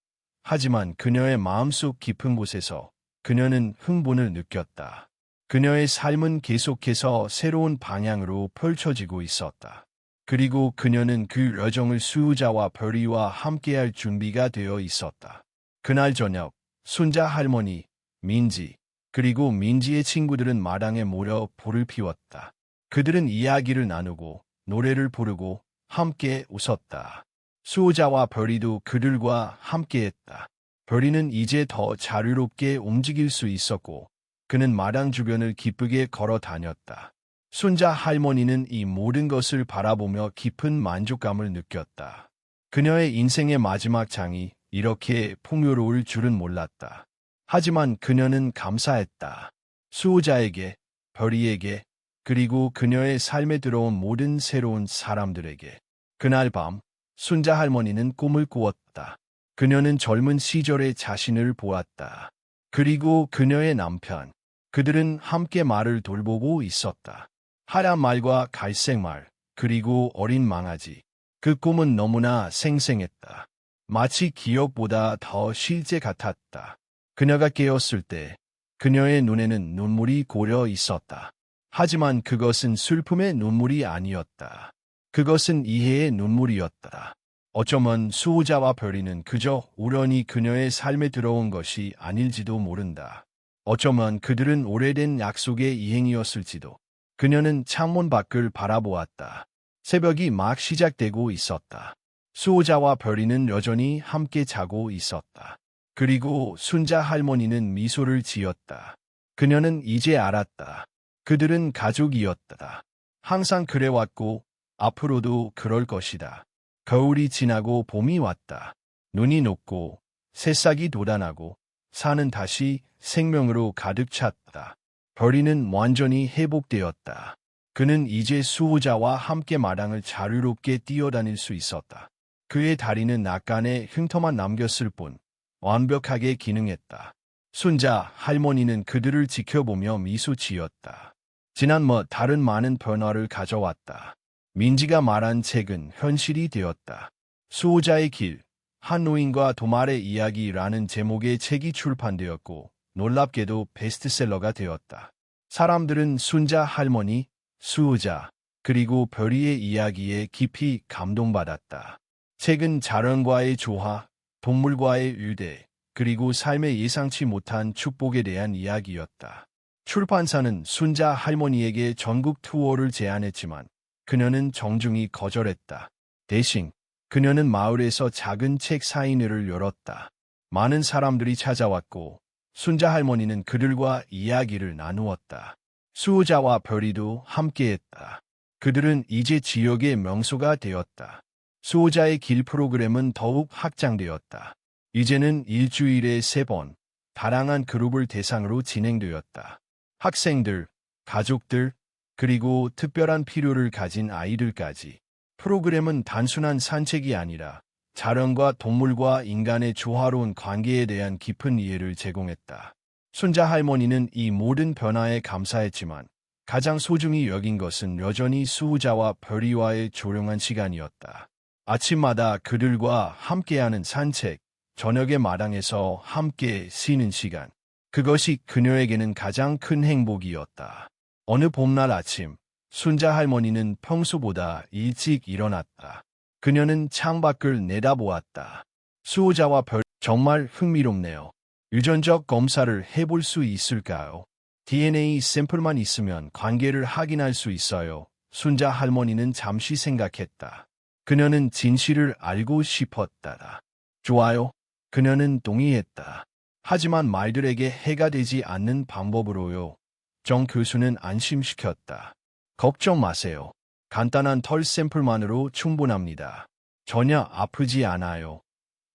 하지만 그녀의 마음속 깊은 곳에서 그녀는 흥분을 느꼈다. 그녀의 삶은 계속해서 새로운 방향으로 펼쳐지고 있었다. 그리고 그녀는 그 여정을 수호자와 별이와 함께할 준비가 되어 있었다. 그날 저녁, 순자 할머니, 민지, 그리고 민지의 친구들은 마당에 모여 불을 피웠다. 그들은 이야기를 나누고 노래를 부르고 함께 웃었다. 수호자와 별이도 그들과 함께했다. 별이는 이제 더 자유롭게 움직일 수 있었고 그는 마당 주변을 기쁘게 걸어 다녔다. 순자 할머니는 이 모든 것을 바라보며 깊은 만족감을 느꼈다. 그녀의 인생의 마지막 장이 이렇게 풍요로울 줄은 몰랐다. 하지만 그녀는 감사했다. 수호자에게, 별이에게, 그리고 그녀의 삶에 들어온 모든 새로운 사람들에게. 그날 밤, 순자 할머니는 꿈을 꾸었다. 그녀는 젊은 시절의 자신을 보았다. 그리고 그녀의 남편, 그들은 함께 말을 돌보고 있었다. 하얀 말과 갈색 말, 그리고 어린 망아지. 그 꿈은 너무나 생생했다. 마치 기억보다 더 실제 같았다. 그녀가 깨었을 때 그녀의 눈에는 눈물이 고여 있었다. 하지만 그것은 슬픔의 눈물이 아니었다. 그것은 이해의 눈물이었다. 어쩌면 수호자와 별이는 그저 우연히 그녀의 삶에 들어온 것이 아닐지도 모른다. 어쩌면 그들은 오래된 약속의 이행이었을지도. 그녀는 창문 밖을 바라보았다. 새벽이 막 시작되고 있었다. 수호자와 별이는 여전히 함께 자고 있었다. 그리고 순자 할머니는 미소를 지었다. 그녀는 이제 알았다. 그들은 가족이었다. 항상 그래왔고 앞으로도 그럴 것이다. 겨울이 지나고 봄이 왔다. 눈이 녹고 새싹이 돋아나고 산은 다시 생명으로 가득 찼다. 별이는 완전히 회복되었다. 그는 이제 수호자와 함께 마당을 자유롭게 뛰어다닐 수 있었다. 그의 다리는 약간의 흉터만 남겼을 뿐 완벽하게 기능했다. 순자 할머니는 그들을 지켜보며 미소 지었다. 지난 다른 많은 변화를 가져왔다. 민지가 말한 책은 현실이 되었다. 수호자의 길, 한 노인과 도말의 이야기라는 제목의 책이 출판되었고 놀랍게도 베스트셀러가 되었다. 사람들은 순자 할머니, 수호자, 그리고 별이의 이야기에 깊이 감동받았다. 책은 자연과의 조화, 동물과의 유대, 그리고 삶의 예상치 못한 축복에 대한 이야기였다. 출판사는 순자 할머니에게 전국 투어를 제안했지만 그녀는 정중히 거절했다. 대신 그녀는 마을에서 작은 책 사인회를 열었다. 많은 사람들이 찾아왔고 순자 할머니는 그들과 이야기를 나누었다. 수호자와 별이도 함께했다. 그들은 이제 지역의 명소가 되었다. 수호자의 길 프로그램은 더욱 확장되었다. 이제는 일주일에 3번, 다양한 그룹을 대상으로 진행되었다. 학생들, 가족들, 그리고 특별한 필요를 가진 아이들까지. 프로그램은 단순한 산책이 아니라 자연과 동물과 인간의 조화로운 관계에 대한 깊은 이해를 제공했다. 순자 할머니는 이 모든 변화에 감사했지만 가장 소중히 여긴 것은 여전히 수호자와 별이와의 조용한 시간이었다. 아침마다 그들과 함께하는 산책, 저녁에 마당에서 함께 쉬는 시간, 그것이 그녀에게는 가장 큰 행복이었다. 어느 봄날 아침, 순자 할머니는 평소보다 일찍 일어났다. 그녀는 창밖을 내다보았다. 수호자와 별, 정말 흥미롭네요. 유전적 검사를 해볼 수 있을까요? DNA 샘플만 있으면 관계를 확인할 수 있어요. 순자 할머니는 잠시 생각했다. 그녀는 진실을 알고 싶었다. 좋아요. 그녀는 동의했다. 하지만 말들에게 해가 되지 않는 방법으로요. 정 교수는 안심시켰다. 걱정 마세요. 간단한 털 샘플만으로 충분합니다. 전혀 아프지 않아요.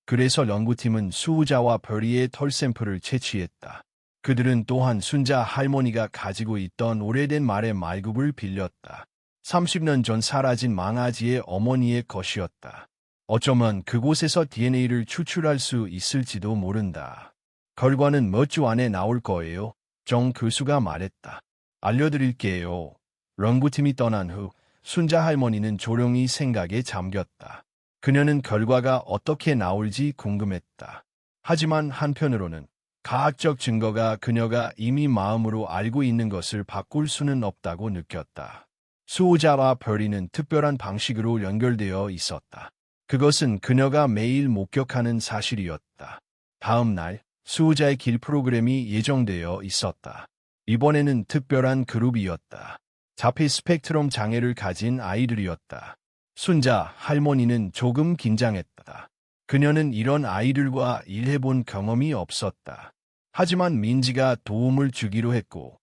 그래서 연구팀은 수호자와 별이의 털 샘플을 채취했다. 그들은 또한 순자 할머니가 가지고 있던 오래된 말의 말굽을 빌렸다. 30년 전 사라진 망아지의 어머니의 것이었다. 어쩌면 그곳에서 DNA를 추출할 수 있을지도 모른다. 결과는 몇 주 안에 나올 거예요. 정 교수가 말했다. 알려드릴게요. 연구팀이 떠난 후 순자 할머니는 조용히 생각에 잠겼다. 그녀는 결과가 어떻게 나올지 궁금했다. 하지만 한편으로는 과학적 증거가 그녀가 이미 마음으로 알고 있는 것을 바꿀 수는 없다고 느꼈다. 수호자와 별이는 특별한 방식으로 연결되어 있었다. 그것은 그녀가 매일 목격하는 사실이었다. 다음 날, 수호자의 길 프로그램이 예정되어 있었다. 이번에는 특별한 그룹이었다. 자폐 스펙트럼 장애를 가진 아이들이었다. 순자 할머니는 조금 긴장했다. 그녀는 이런 아이들과 일해본 경험이 없었다. 하지만 민지가 도움을 주기로 했고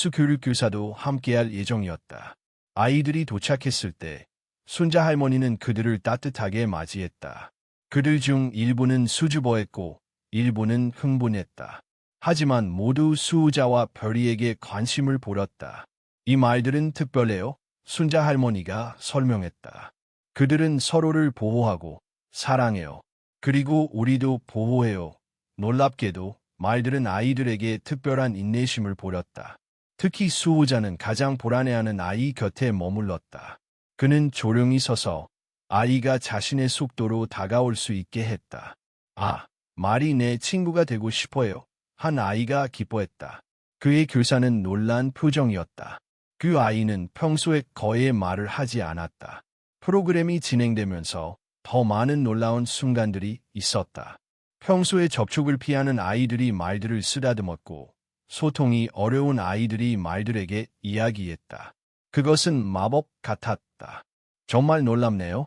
특수교육교사도 함께할 예정이었다. 아이들이 도착했을 때 순자 할머니는 그들을 따뜻하게 맞이했다. 그들 중 일부는 수줍어했고 일부는 흥분했다. 하지만 모두 수호자와 별이에게 관심을 보였다. 이 말들은 특별해요. 순자 할머니가 설명했다. 그들은 서로를 보호하고 사랑해요. 그리고 우리도 보호해요. 놀랍게도 말들은 아이들에게 특별한 인내심을 보였다. 특히 수호자는 가장 불안해하는 아이 곁에 머물렀다. 그는 조용히 서서 아이가 자신의 속도로 다가올 수 있게 했다. 아, 말이 내 친구가 되고 싶어요. 한 아이가 기뻐했다. 그의 교사는 놀란 표정이었다. 그 아이는 평소에 거의 말을 하지 않았다. 프로그램이 진행되면서 더 많은 놀라운 순간들이 있었다. 평소에 접촉을 피하는 아이들이 말들을 쓰다듬었고, 소통이 어려운 아이들이 말들에게 이야기했다. 그것은 마법 같았다. 정말 놀랍네요.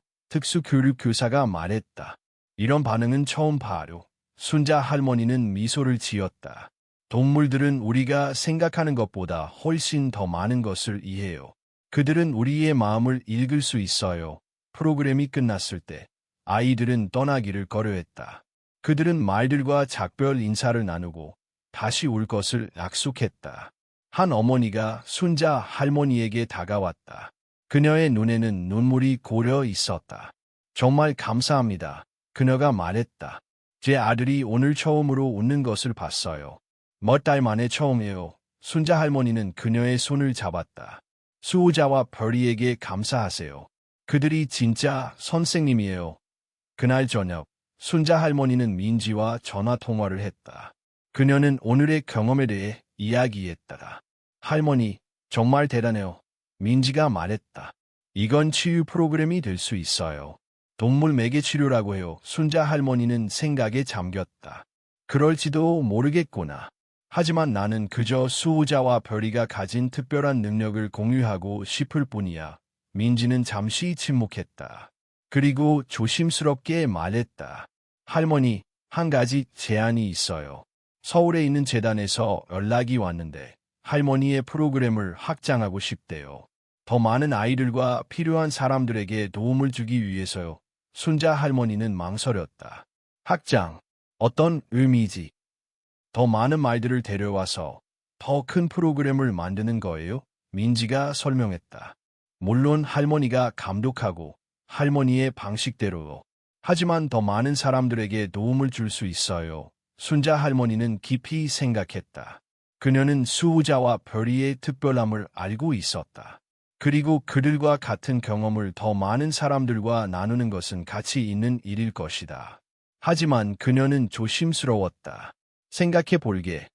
특수교육교사가 말했다. 이런 반응은 처음 봐요. 순자 할머니는 미소를 지었다. 동물들은 우리가 생각하는 것보다 훨씬 더 많은 것을 이해해요. 그들은 우리의 마음을 읽을 수 있어요. 프로그램이 끝났을 때 아이들은 떠나기를 거려했다. 그들은 말들과 작별 인사를 나누고 다시 올 것을 약속했다. 한 어머니가 순자 할머니에게 다가왔다. 그녀의 눈에는 눈물이 고여 있었다. 정말 감사합니다. 그녀가 말했다. 제 아들이 오늘 처음으로 웃는 것을 봤어요. 몇 달 만에 처음이에요. 순자 할머니는 그녀의 손을 잡았다. 수호자와 별이에게 감사하세요. 그들이 진짜 선생님이에요. 그날 저녁, 순자 할머니는 민지와 전화 통화를 했다. 그녀는 오늘의 경험에 대해 이야기했다. 할머니, 정말 대단해요. 민지가 말했다. 이건 치유 프로그램이 될 수 있어요. 동물 매개 치료라고 해요. 순자 할머니는 생각에 잠겼다. 그럴지도 모르겠구나. 하지만 나는 그저 수호자와 별이가 가진 특별한 능력을 공유하고 싶을 뿐이야. 민지는 잠시 침묵했다. 그리고 조심스럽게 말했다. 할머니, 한 가지 제안이 있어요. 서울에 있는 재단에서 연락이 왔는데 할머니의 프로그램을 확장하고 싶대요. 더 많은 아이들과 필요한 사람들에게 도움을 주기 위해서요. 순자 할머니는 망설였다. 확장, 어떤 의미지? 더 많은 말들을 데려와서 더 큰 프로그램을 만드는 거예요? 민지가 설명했다. 물론 할머니가 감독하고 할머니의 방식대로. 하지만 더 많은 사람들에게 도움을 줄 수 있어요. 순자 할머니는 깊이 생각했다. 그녀는 수호자와 별이의 특별함을 알고 있었다. 그리고 그들과 같은 경험을 더 많은 사람들과 나누는 것은 가치 있는 일일 것이다. 하지만 그녀는 조심스러웠다. 생각해 볼게.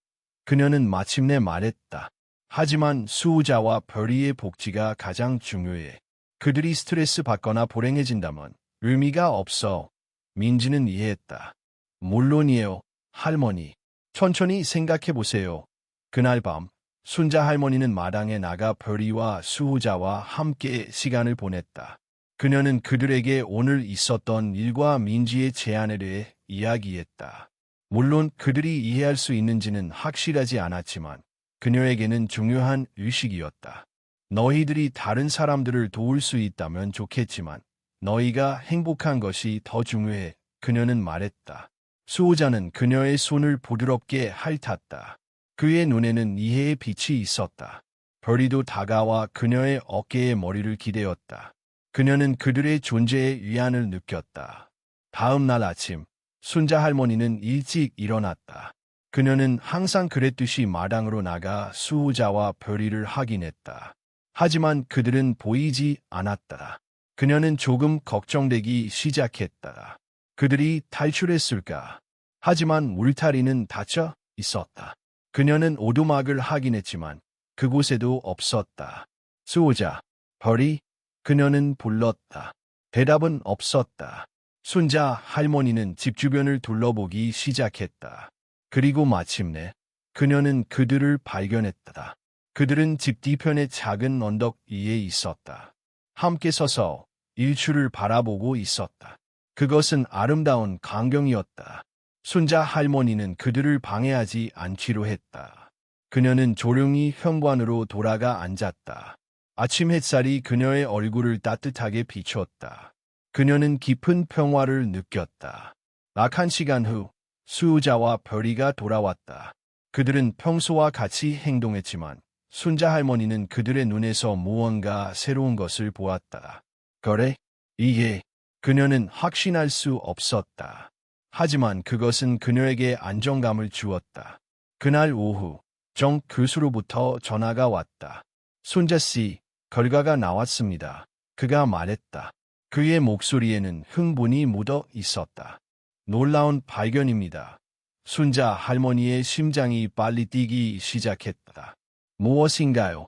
그녀는 마침내 말했다. 하지만 수호자와 별이의 복지가 가장 중요해. 그들이 스트레스 받거나 불행해진다면 의미가 없어. 민지는 이해했다. 물론이에요, 할머니. 천천히 생각해 보세요. 그날 밤, 순자 할머니는 마당에 나가 별이와 수호자와 함께 시간을 보냈다. 그녀는 그들에게 오늘 있었던 일과 민지의 제안에 대해 이야기했다. 물론 그들이 이해할 수 있는지는 확실하지 않았지만 그녀에게는 중요한 의식이었다. 너희들이 다른 사람들을 도울 수 있다면 좋겠지만 너희가 행복한 것이 더 중요해. 그녀는 말했다. 수호자는 그녀의 손을 부드럽게 핥았다. 그의 눈에는 이해의 빛이 있었다. 별이도 다가와 그녀의 어깨에 머리를 기대었다. 그녀는 그들의 존재에 위안을 느꼈다. 다음 날 아침, 순자 할머니는 일찍 일어났다. 그녀는 항상 그랬듯이 마당으로 나가 수호자와 별이를 확인했다. 하지만 그들은 보이지 않았다. 그녀는 조금 걱정되기 시작했다. 그들이 탈출했을까? 하지만 울타리는 닫혀 있었다. 그녀는 오두막을 확인했지만 그곳에도 없었다. 수호자, 별이? 그녀는 불렀다. 대답은 없었다. 순자 할머니는 집 주변을 둘러보기 시작했다. 그리고 마침내 그녀는 그들을 발견했다. 그들은 집 뒤편의 작은 언덕 위에 있었다. 함께 서서 일출을 바라보고 있었다. 그것은 아름다운 광경이었다. 순자 할머니는 그들을 방해하지 않기로 했다. 그녀는 조용히 현관으로 돌아가 앉았다. 아침 햇살이 그녀의 얼굴을 따뜻하게 비추었다. 그녀는 깊은 평화를 느꼈다. 약 1시간 후 수호자와 별이가 돌아왔다. 그들은 평소와 같이 행동했지만 순자 할머니는 그들의 눈에서 무언가 새로운 것을 보았다. 그래? 이게 그녀는 확신할 수 없었다. 하지만 그것은 그녀에게 안정감을 주었다. 그날 오후 정 교수로부터 전화가 왔다. 순자 씨, 결과가 나왔습니다. 그가 말했다. 그의 목소리에는 흥분이 묻어 있었다. 놀라운 발견입니다. 순자 할머니의 심장이 빨리 뛰기 시작했다. 무엇인가요?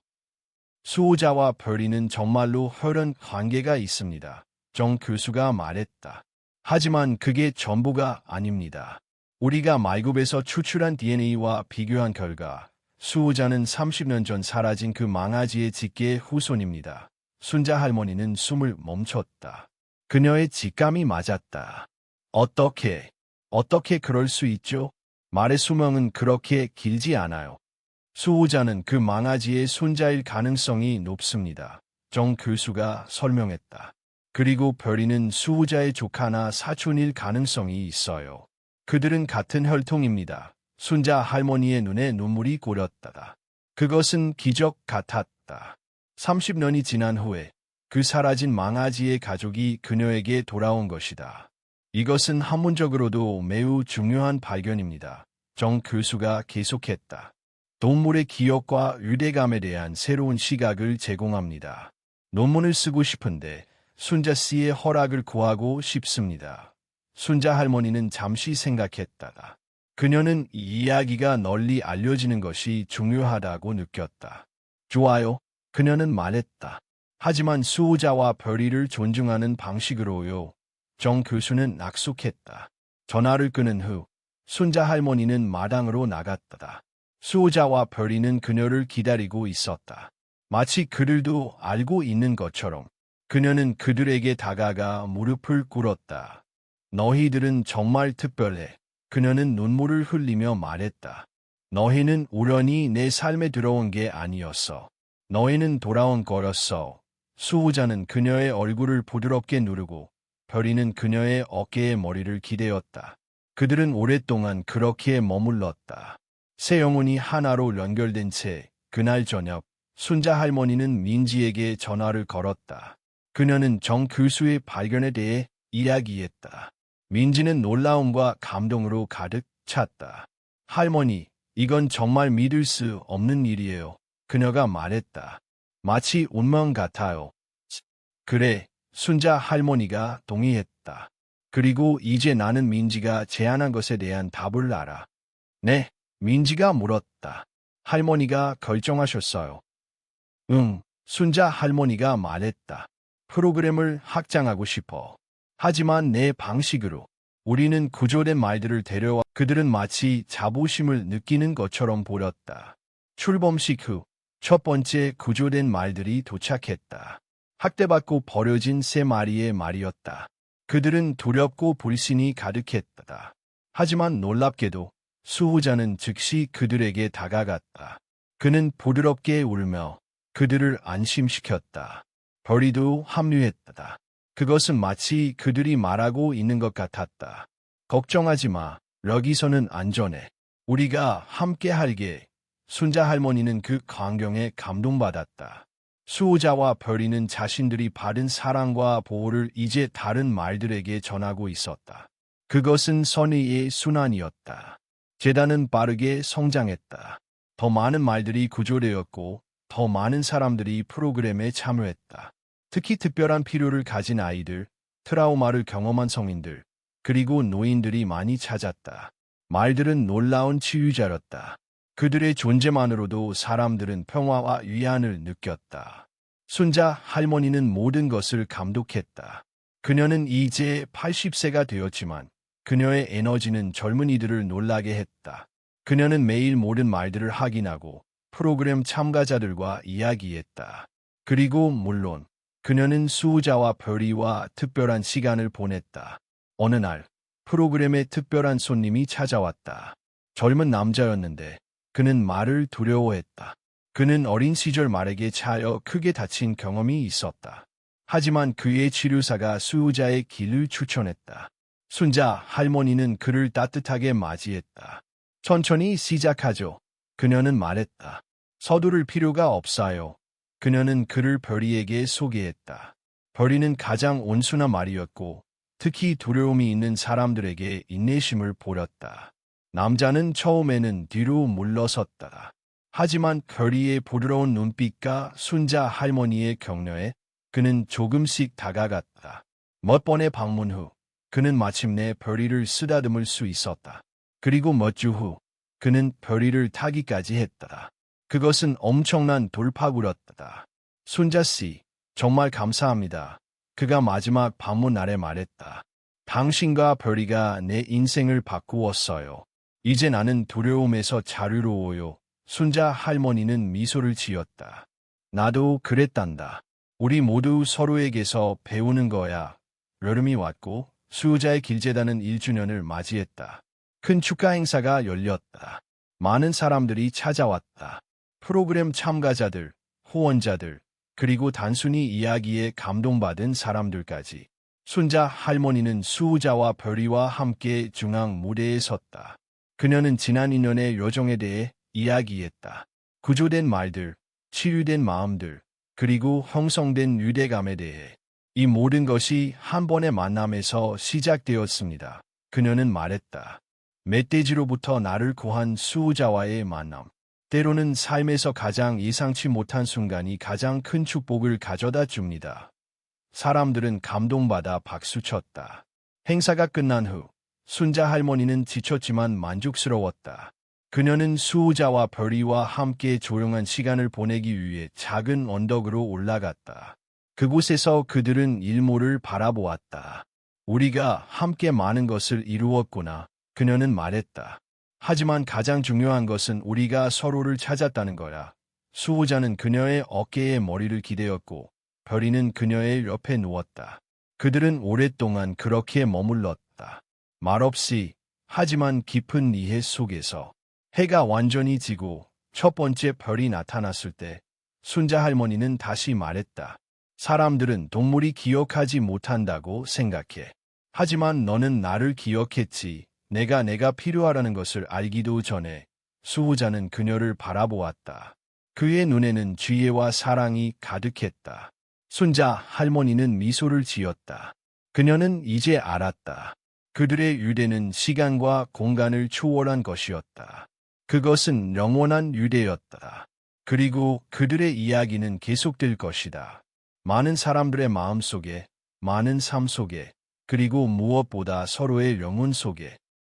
수호자와 별이는 정말로 혈연 관계가 있습니다. 정 교수가 말했다. 하지만 그게 전부가 아닙니다. 우리가 말굽에서 추출한 DNA와 비교한 결과 수호자는 30년 전 사라진 그 망아지의 직계의 후손입니다. 순자 할머니는 숨을 멈췄다. 그녀의 직감이 맞았다. 어떻게 그럴 수 있죠? 말의 수명은 그렇게 길지 않아요. 수호자는 그 망아지의 손자일 가능성이 높습니다. 정 교수가 설명했다. 그리고 별이는 수호자의 조카나 사촌일 가능성이 있어요. 그들은 같은 혈통입니다. 순자 할머니의 눈에 눈물이 고렸다. 그것은 기적 같았다. 30년이 지난 후에 그 사라진 망아지의 가족이 그녀에게 돌아온 것이다. 이것은 학문적으로도 매우 중요한 발견입니다. 정 교수가 계속했다. 동물의 기억과 유대감에 대한 새로운 시각을 제공합니다. 논문을 쓰고 싶은데 순자 씨의 허락을 구하고 싶습니다. 순자 할머니는 잠시 생각했다. 그녀는 이 이야기가 널리 알려지는 것이 중요하다고 느꼈다. 좋아요. 그녀는 말했다. 하지만 수호자와 별이를 존중하는 방식으로요. 정 교수는 약속했다. 전화를 끊은 후 순자 할머니는 마당으로 나갔다. 수호자와 별이는 그녀를 기다리고 있었다. 마치 그들도 알고 있는 것처럼 그녀는 그들에게 다가가 무릎을 꿇었다. 너희들은 정말 특별해. 그녀는 눈물을 흘리며 말했다. 너희는 우연히 내 삶에 들어온 게 아니었어. 너희는 돌아온 거였어. 수호자는 그녀의 얼굴을 부드럽게 누르고 별이는 그녀의 어깨에 머리를 기대었다. 그들은 오랫동안 그렇게 머물렀다. 새 영혼이 하나로 연결된 채 그날 저녁 순자 할머니는 민지에게 전화를 걸었다. 그녀는 정 교수의 발견에 대해 이야기했다. 민지는 놀라움과 감동으로 가득 찼다. 할머니, 이건 정말 믿을 수 없는 일이에요. 그녀가 말했다. 마치 운명 같아요. 그래, 순자 할머니가 동의했다. 그리고 이제 나는 민지가 제안한 것에 대한 답을 알아. 네, 민지가 물었다. 할머니가 결정하셨어요. 응, 순자 할머니가 말했다. 프로그램을 확장하고 싶어. 하지만 내 방식으로. 우리는 구조된 말들을 데려와 그들은 마치 자부심을 느끼는 것처럼 보였다. 출범식 후 첫 번째 구조된 말들이 도착했다. 학대받고 버려진 3마리의 말이었다. 그들은 두렵고 불신이 가득했다. 하지만 놀랍게도 수호자는 즉시 그들에게 다가갔다. 그는 부드럽게 울며 그들을 안심시켰다. 벌이도 합류했다. 그것은 마치 그들이 말하고 있는 것 같았다. 걱정하지 마. 여기서는 안전해. 우리가 함께 할게. 순자 할머니는 그 광경에 감동받았다. 수호자와 별이는 자신들이 받은 사랑과 보호를 이제 다른 말들에게 전하고 있었다. 그것은 선의의 순환이었다. 재단은 빠르게 성장했다. 더 많은 말들이 구조되었고 더 많은 사람들이 프로그램에 참여했다. 특히 특별한 필요를 가진 아이들, 트라우마를 경험한 성인들, 그리고 노인들이 많이 찾았다. 말들은 놀라운 치유자였다. 그들의 존재만으로도 사람들은 평화와 위안을 느꼈다. 순자 할머니는 모든 것을 감독했다. 그녀는 이제 80세가 되었지만 그녀의 에너지는 젊은이들을 놀라게 했다. 그녀는 매일 모든 말들을 확인하고 프로그램 참가자들과 이야기했다. 그리고 물론 그녀는 수호자와 별이와 특별한 시간을 보냈다. 어느 날 프로그램에 특별한 손님이 찾아왔다. 젊은 남자였는데 그는 말을 두려워했다. 그는 어린 시절 말에게 차여 크게 다친 경험이 있었다. 하지만 그의 치료사가 수호자의 길을 추천했다. 순자 할머니는 그를 따뜻하게 맞이했다. 천천히 시작하죠. 그녀는 말했다. 서두를 필요가 없어요. 그녀는 그를 별이에게 소개했다. 별이는 가장 온순한 말이었고 특히 두려움이 있는 사람들에게 인내심을 보였다. 남자는 처음에는 뒤로 물러섰다. 하지만 별이의 부드러운 눈빛과 순자 할머니의 격려에 그는 조금씩 다가갔다. 몇 번의 방문 후 그는 마침내 별이를 쓰다듬을 수 있었다. 그리고 몇 주 후 그는 별이를 타기까지 했다. 그것은 엄청난 돌파구였다. 순자 씨, 정말 감사합니다. 그가 마지막 방문 날에 말했다. 당신과 별이가 내 인생을 바꾸었어요. 이제 나는 두려움에서 자유로워요. 순자 할머니는 미소를 지었다. 나도 그랬단다. 우리 모두 서로에게서 배우는 거야. 여름이 왔고 수호자의 길재단은 1주년을 맞이했다. 큰 축하 행사가 열렸다. 많은 사람들이 찾아왔다. 프로그램 참가자들, 후원자들, 그리고 단순히 이야기에 감동받은 사람들까지. 순자 할머니는 수호자와 별이와 함께 중앙 무대에 섰다. 그녀는 지난 2년의 여정에 대해 이야기했다. 구조된 말들, 치유된 마음들, 그리고 형성된 유대감에 대해. 이 모든 것이 한 번의 만남에서 시작되었습니다. 그녀는 말했다. 멧돼지로부터 나를 구한 수호자와의 만남. 때로는 삶에서 가장 예상치 못한 순간이 가장 큰 축복을 가져다 줍니다. 사람들은 감동받아 박수쳤다. 행사가 끝난 후 순자 할머니는 지쳤지만 만족스러웠다. 그녀는 수호자와 별이와 함께 조용한 시간을 보내기 위해 작은 언덕으로 올라갔다. 그곳에서 그들은 일몰을 바라보았다. 우리가 함께 많은 것을 이루었구나. 그녀는 말했다. 하지만 가장 중요한 것은 우리가 서로를 찾았다는 거야. 수호자는 그녀의 어깨에 머리를 기대었고 별이는 그녀의 옆에 누웠다. 그들은 오랫동안 그렇게 머물렀다. 말없이, 하지만 깊은 이해 속에서. 해가 완전히 지고 첫 번째 별이 나타났을 때 순자 할머니는 다시 말했다. 사람들은 동물이 기억하지 못한다고 생각해. 하지만 너는 나를 기억했지. 내가 필요하다는 것을 알기도 전에. 수호자는 그녀를 바라보았다. 그의 눈에는 지혜와 사랑이 가득했다. 순자 할머니는 미소를 지었다. 그녀는 이제 알았다. 그들의 유대는 시간과 공간을 초월한 것이었다. 그것은 영원한 유대였다. 그리고 그들의 이야기는 계속될 것이다. 많은 사람들의 마음 속에, 많은 삶 속에, 그리고 무엇보다 서로의 영혼 속에.